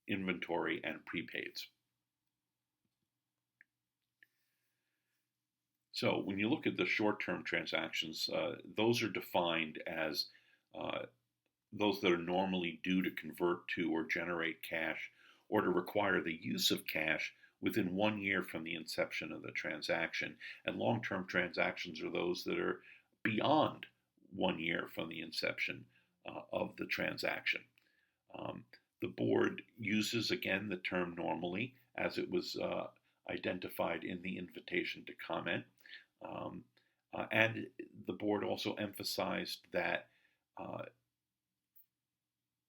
inventory and prepaids. So when you look at the short-term transactions, those are defined as those that are normally due to convert to or generate cash or to require the use of cash within 1 year from the inception of the transaction. And long-term transactions are those that are beyond 1 year from the inception of the transaction. The board uses, again, the term normally as it was identified in the invitation to comment. And the board also emphasized that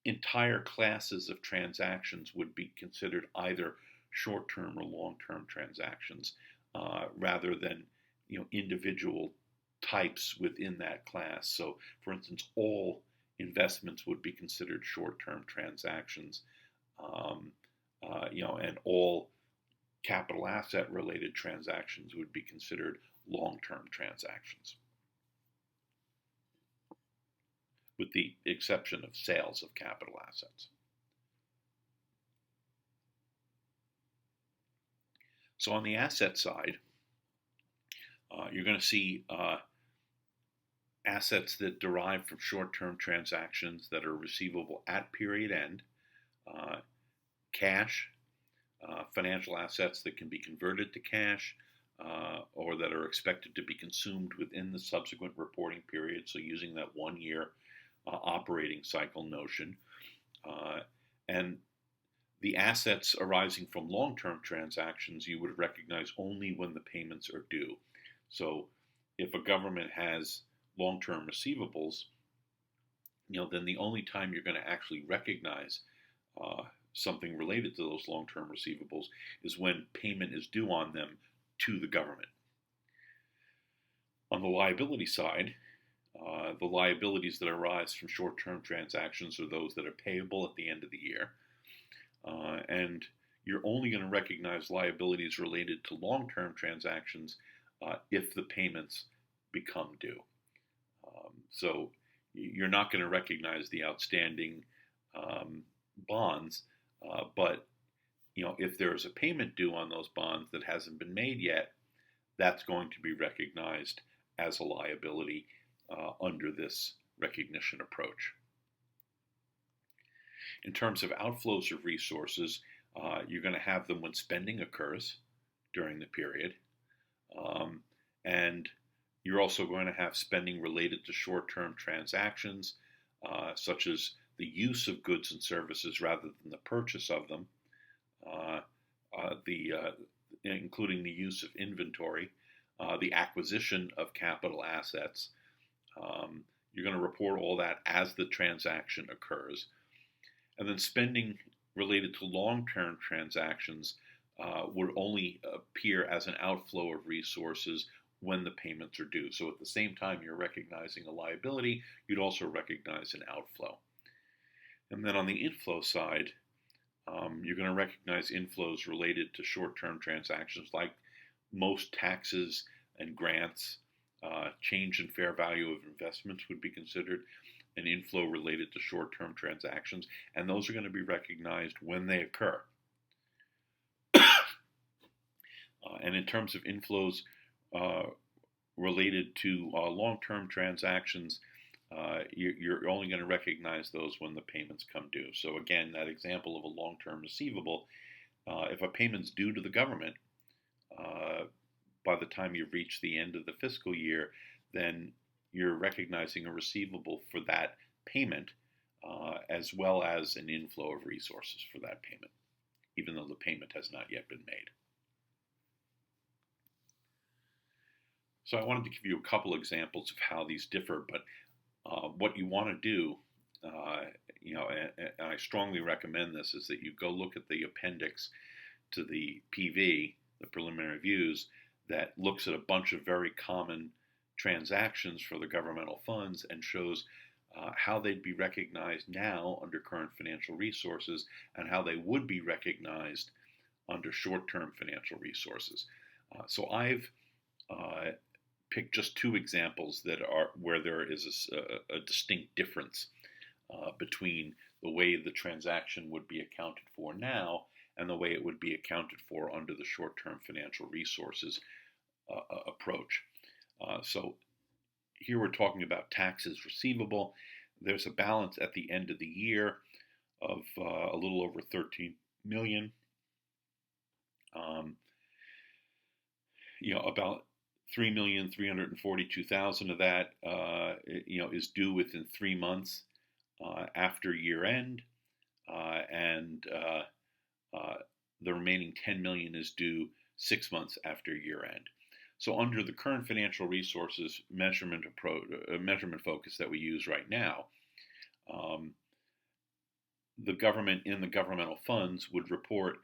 entire classes of transactions would be considered either short-term or long-term transactions, rather than individual types within that class. So, for instance, all investments would be considered short-term transactions, and all capital asset related transactions would be considered long-term transactions, with the exception of sales of capital assets. So on the asset side, you're going to see assets that derive from short-term transactions that are receivable at period end, cash, financial assets that can be converted to cash, or that are expected to be consumed within the subsequent reporting period, so using that 1 year operating cycle notion. And the assets arising from long-term transactions you would recognize only when the payments are due. So if a government has long-term receivables, then the only time you're going to actually recognize something related to those long-term receivables is when payment is due on them to the government. On the liability side, the liabilities that arise from short-term transactions are those that are payable at the end of the year. And you're only going to recognize liabilities related to long-term transactions if the payments become due. So you're not going to recognize the outstanding bonds, but if there's a payment due on those bonds that hasn't been made yet, that's going to be recognized as a liability under this recognition approach. In terms of outflows of resources, you're going to have them when spending occurs during the period, and you're also going to have spending related to short-term transactions, such as the use of goods and services rather than the purchase of them, including the use of inventory, the acquisition of capital assets. You're going to report all that as the transaction occurs. And then spending related to long-term transactions would only appear as an outflow of resources when the payments are due. So at the same time you're recognizing a liability, you'd also recognize an outflow. And then on the inflow side, you're going to recognize inflows related to short-term transactions like most taxes and grants. Change in fair value of investments would be considered an inflow related to short-term transactions, and those are going to be recognized when they occur. And in terms of inflows related to long-term transactions, you're only going to recognize those when the payments come due. So again, that example of a long-term receivable, if a payment's due to the government by the time you reach the end of the fiscal year, then you're recognizing a receivable for that payment as well as an inflow of resources for that payment, even though the payment has not yet been made. So I wanted to give you a couple examples of how these differ, but what you want to do, and I strongly recommend this, is that you go look at the appendix to the PV, the preliminary reviews, that looks at a bunch of very common transactions for the governmental funds and shows how they'd be recognized now under current financial resources and how they would be recognized under short-term financial resources. So I've picked just two examples that are where there is a distinct difference between the way the transaction would be accounted for now and the way it would be accounted for under the short-term financial resources approach. So here we're talking about taxes receivable. There's a balance at the end of the year of a little over 13 million. About 3,342,000 of that, is due within 3 months after year end, and the remaining 10 million is due 6 months after year end. So under the current financial resources measurement focus that we use right now, the government in the governmental funds would report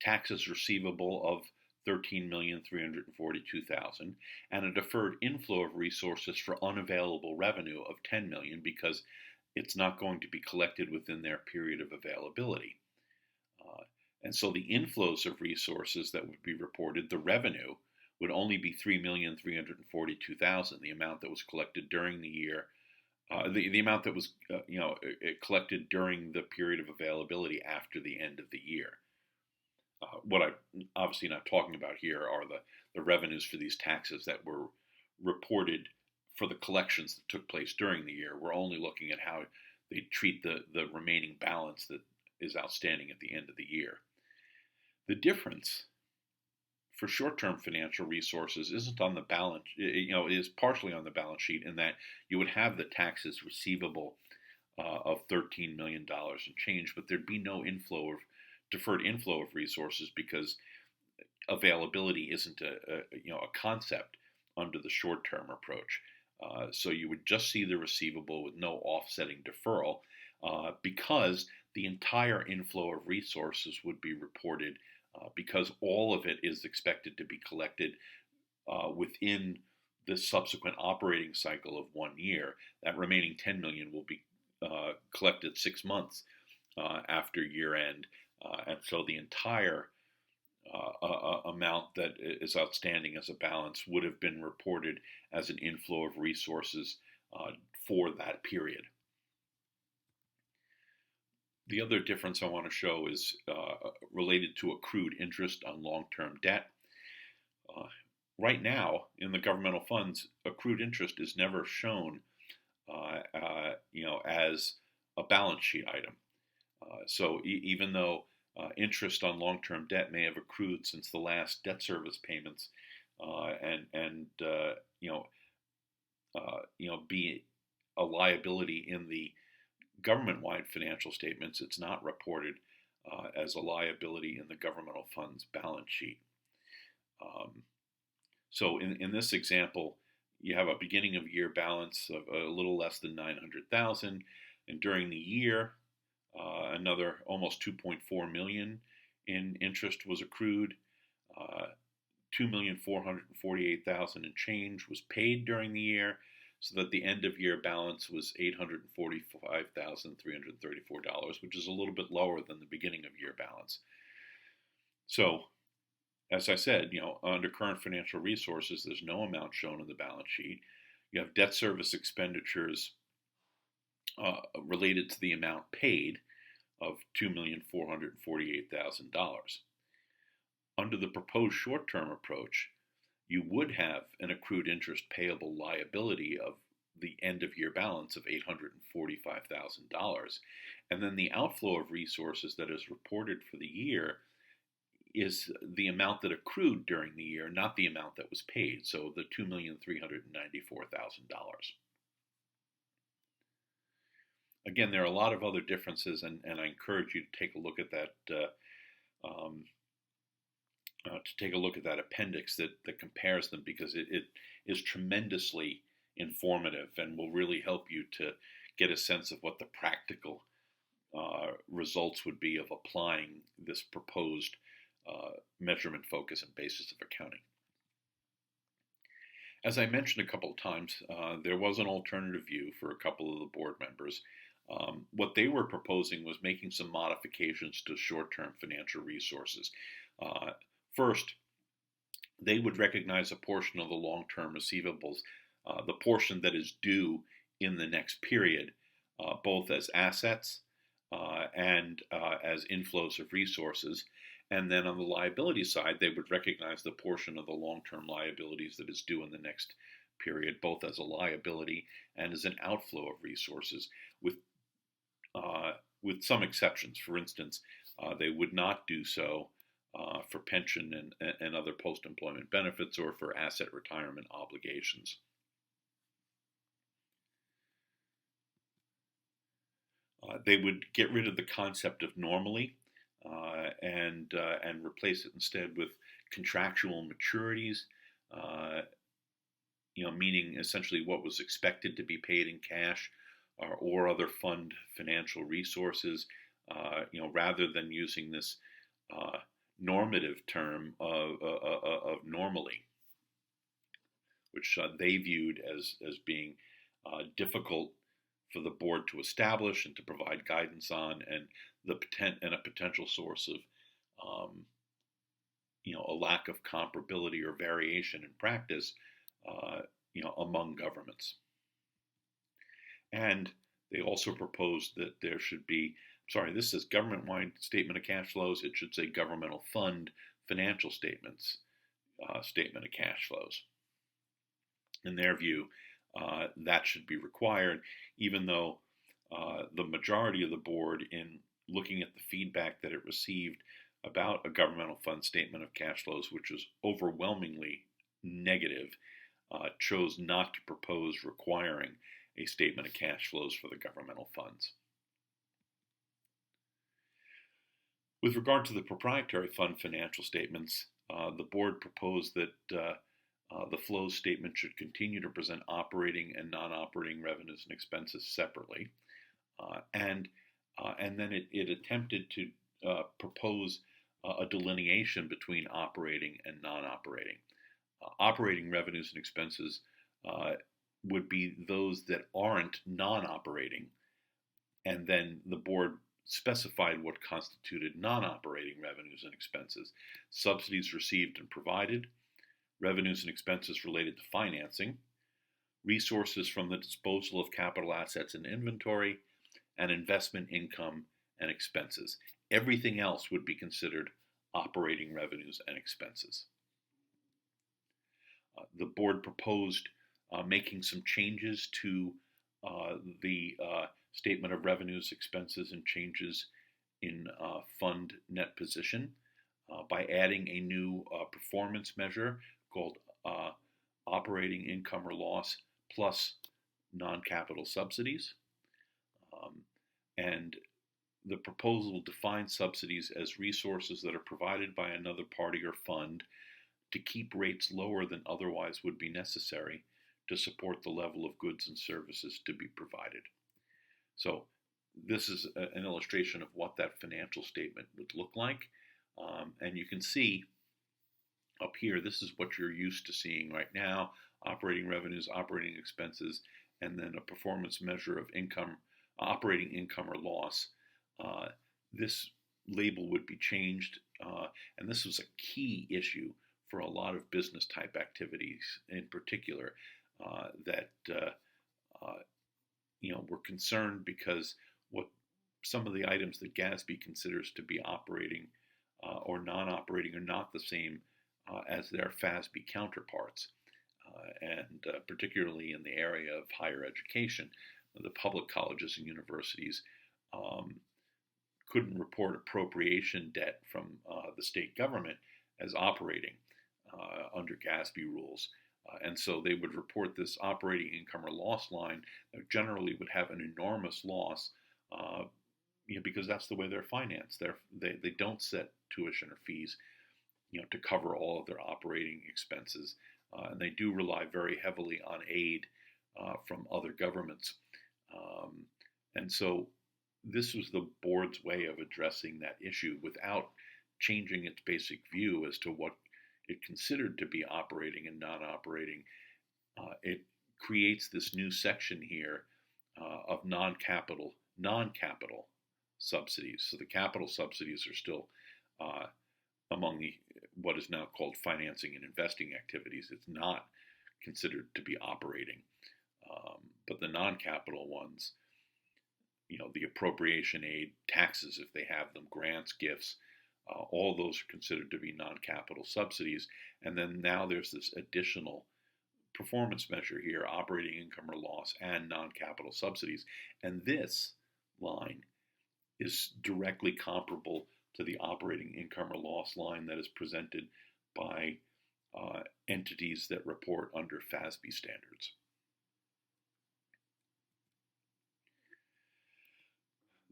taxes receivable of 13,342,000 and a deferred inflow of resources for unavailable revenue of 10 million because it's not going to be collected within their period of availability. And so the inflows of resources that would be reported, the revenue, would only be 3,342,000, the amount that was collected during the year, the amount that was collected during the period of availability after the end of the year. What I'm obviously not talking about here are the revenues for these taxes that were reported for the collections that took place during the year. We're only looking at how they treat the remaining balance that is outstanding at the end of the year. The difference for short-term financial resources isn't on the balance, is partially on the balance sheet in that you would have the taxes receivable of $13 million and change, but there'd be no deferred inflow of resources because availability isn't a concept under the short-term approach. So you would just see the receivable with no offsetting deferral because the entire inflow of resources would be reported because all of it is expected to be collected within the subsequent operating cycle of 1 year. That remaining 10 million will be collected 6 months after year end. And so the entire amount that is outstanding as a balance would have been reported as an inflow of resources for that period. The other difference I want to show is related to accrued interest on long-term debt. Right now, in the governmental funds, accrued interest is never shown, as a balance sheet item. So even though interest on long-term debt may have accrued since the last debt service payments, be a liability in the government-wide financial statements, it's not reported as a liability in the governmental fund's balance sheet. So in this example, you have a beginning of year balance of a little less than 900,000, and during the year, another almost 2.4 million in interest was accrued. 2,448,000 and change was paid during the year, so that the end of year balance was $845,334, which is a little bit lower than the beginning of year balance. So, as I said, under current financial resources, there's no amount shown in the balance sheet. You have debt service expenditures related to the amount paid of $2,448,000. Under the proposed short-term approach, you would have an accrued interest payable liability of the end-of-year balance of $845,000, and then the outflow of resources that is reported for the year is the amount that accrued during the year, not the amount that was paid, so the $2,394,000. Again, there are a lot of other differences, and I encourage you to take a look at that appendix that compares them, because it is tremendously informative and will really help you to get a sense of what the practical results would be of applying this proposed measurement, focus, and basis of accounting. As I mentioned a couple of times, there was an alternative view for a couple of the board members. What they were proposing was making some modifications to short-term financial resources. First, they would recognize a portion of the long-term receivables, the portion that is due in the next period, both as assets and as inflows of resources. And then on the liability side, they would recognize the portion of the long-term liabilities that is due in the next period, both as a liability and as an outflow of resources, with some exceptions. For instance, they would not do so for pension and other post-employment benefits, or for asset retirement obligations. They would get rid of the concept of normally and replace it instead with contractual maturities, meaning essentially what was expected to be paid in cash or other fund financial resources, rather than using this normative term of normally, which they viewed as being difficult for the board to establish and to provide guidance on, and a potential source of a lack of comparability or variation in practice among governments. And they also proposed that there should be, this says government-wide statement of cash flows. It should say governmental fund financial statements, statement of cash flows. In their view, that should be required, even though the majority of the board, in looking at the feedback that it received about a governmental fund statement of cash flows, which was overwhelmingly negative, chose not to propose requiring a statement of cash flows for the governmental funds. With regard to the proprietary fund financial statements, the board proposed that the flows statement should continue to present operating and non-operating revenues and expenses separately, and then it attempted to propose a delineation between operating and non-operating. Operating revenues and expenses would be those that aren't non-operating, and then the board specified what constituted non-operating revenues and expenses: subsidies received and provided, revenues and expenses related to financing, resources from the disposal of capital assets and inventory, and investment income and expenses. Everything else would be considered operating revenues and expenses. The board proposed making some changes to the statement of revenues, expenses, and changes in fund net position by adding a new performance measure called operating income or loss plus non-capital subsidies. And the proposal defines subsidies as resources that are provided by another party or fund to keep rates lower than otherwise would be necessary to support the level of goods and services to be provided. So this is an illustration of what that financial statement would look like. And you can see up here, this is what you're used to seeing right now: operating revenues, operating expenses, and then a performance measure of income, operating income or loss. This label would be changed, and this was a key issue for a lot of business type activities in particular that were concerned because what some of the items that GASB considers to be operating or non-operating are not the same as their FASB counterparts, and particularly in the area of higher education, the public colleges and universities couldn't report appropriation debt from the state government as operating under GASB rules. And so they would report this operating income or loss line that generally would have an enormous loss because that's the way they're financed. They don't set tuition or fees to cover all of their operating expenses. And they do rely very heavily on aid from other governments. And so this was the board's way of addressing that issue without changing its basic view as to what it considered to be operating and non-operating. It creates this new section here of non-capital subsidies. So the capital subsidies are still among what is now called financing and investing activities. It's not considered to be operating, but the non-capital ones, the appropriation aid, taxes if they have them, grants, gifts, all those are considered to be non-capital subsidies. And then now there's this additional performance measure here: operating income or loss and non-capital subsidies. And this line is directly comparable to the operating income or loss line that is presented by entities that report under FASB standards.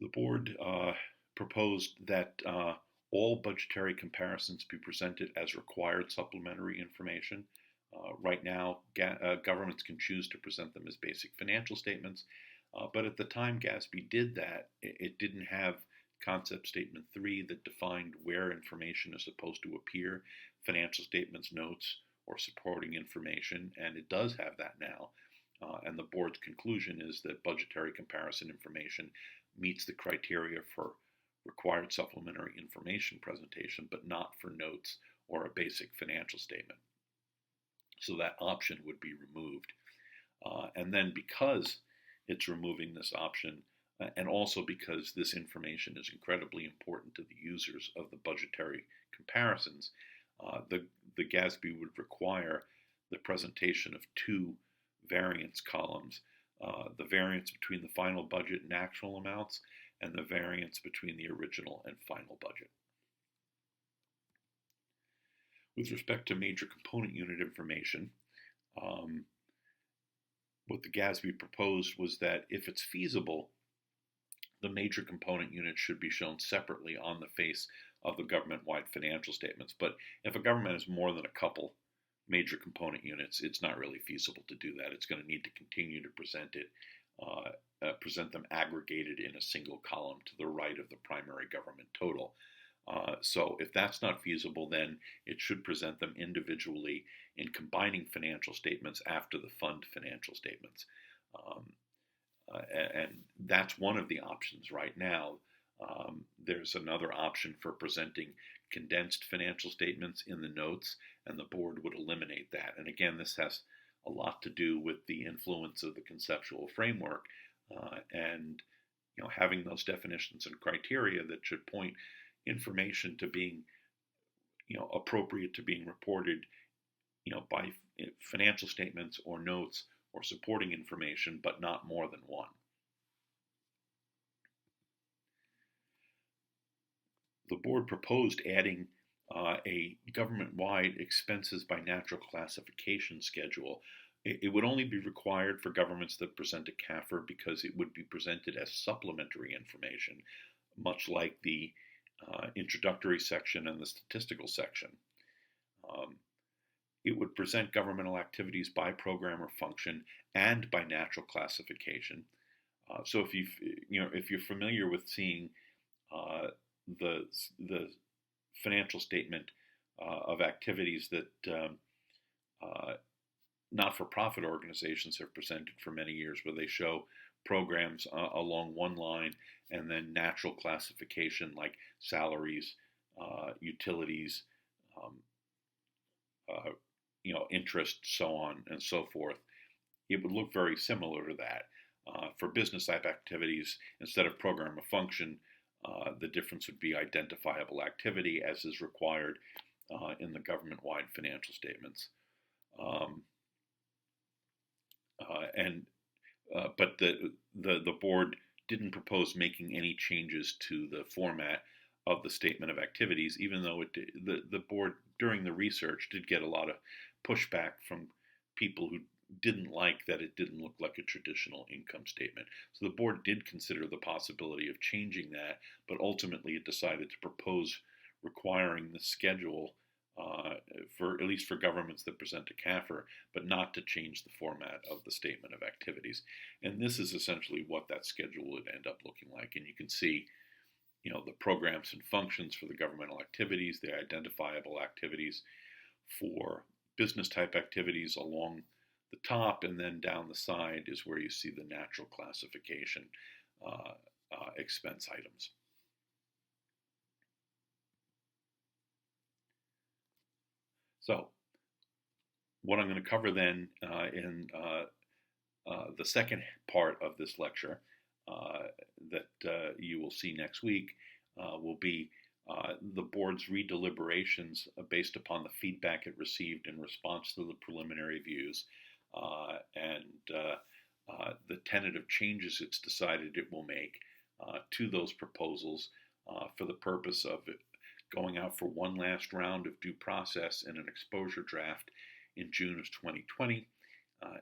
The board proposed that all budgetary comparisons be presented as required supplementary information. Right now, governments can choose to present them as basic financial statements, but at the time GASB did that, it didn't have Concept Statement 3 that defined where information is supposed to appear: financial statements, notes, or supporting information, and it does have that now. And the board's conclusion is that budgetary comparison information meets the criteria for required supplementary information presentation, but not for notes or a basic financial statement. So that option would be removed. And then because it's removing this option, and also because this information is incredibly important to the users of the budgetary comparisons, the GASB would require the presentation of two variance columns: the variance between the final budget and actual amounts, and the variance between the original and final budget. With respect to major component unit information, what the GASB proposed was that if it's feasible, the major component units should be shown separately on the face of the government-wide financial statements. But if a government has more than a couple major component units, it's not really feasible to do that. It's going to need to continue to present them aggregated in a single column to the right of the primary government total. So if that's not feasible, then it should present them individually in combining financial statements after the fund financial statements. And that's one of the options right now. There's another option for presenting condensed financial statements in the notes, and the board would eliminate that. And again, this has a lot to do with the influence of the conceptual framework and having those definitions and criteria that should point information to being appropriate to being reported by financial statements or notes or supporting information, but not more than one. The board proposed adding a government-wide expenses by natural classification schedule. It would only be required for governments that present a CAFR because it would be presented as supplementary information. much like the introductory section and the statistical section. Um, it would present governmental activities by program or function and by natural classification. So if you're familiar with seeing uh, the financial statement of activities that not-for-profit organizations have presented for many years, where they show programs along one line and then natural classification like salaries, utilities, um, uh, interest, so on and so forth. It would look very similar to that. For business type activities, instead of program or function, the difference would be identifiable activity as is required in the government-wide financial statements. Um, and but the board didn't propose making any changes to the format of the statement of activities, even though the board during the research did get a lot of pushback from people who didn't like that it didn't look like a traditional income statement. So the board did consider the possibility of changing that, but ultimately it decided to propose requiring the schedule for at least for governments that present to CAFR, but not to change the format of the statement of activities. And this is essentially what that schedule would end up looking like. And you can see, the programs and functions for the governmental activities, the identifiable activities for business type activities along the top, and then down the side is where you see the natural classification expense items. So, what I'm going to cover then in the second part of this lecture that you will see next week will be the board's redeliberations based upon the feedback it received in response to the preliminary views and the tentative changes it's decided it will make to those proposals for the purpose of it going out for one last round of due process in an exposure draft in June of 2020,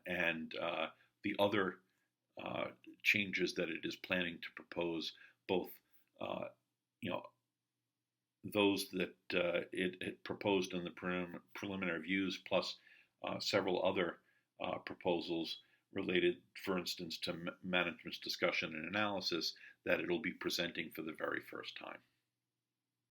and the other changes that it is planning to propose, both those that it proposed in the preliminary views, plus several other proposals related, for instance, to management's discussion and analysis that it'll be presenting for the very first time.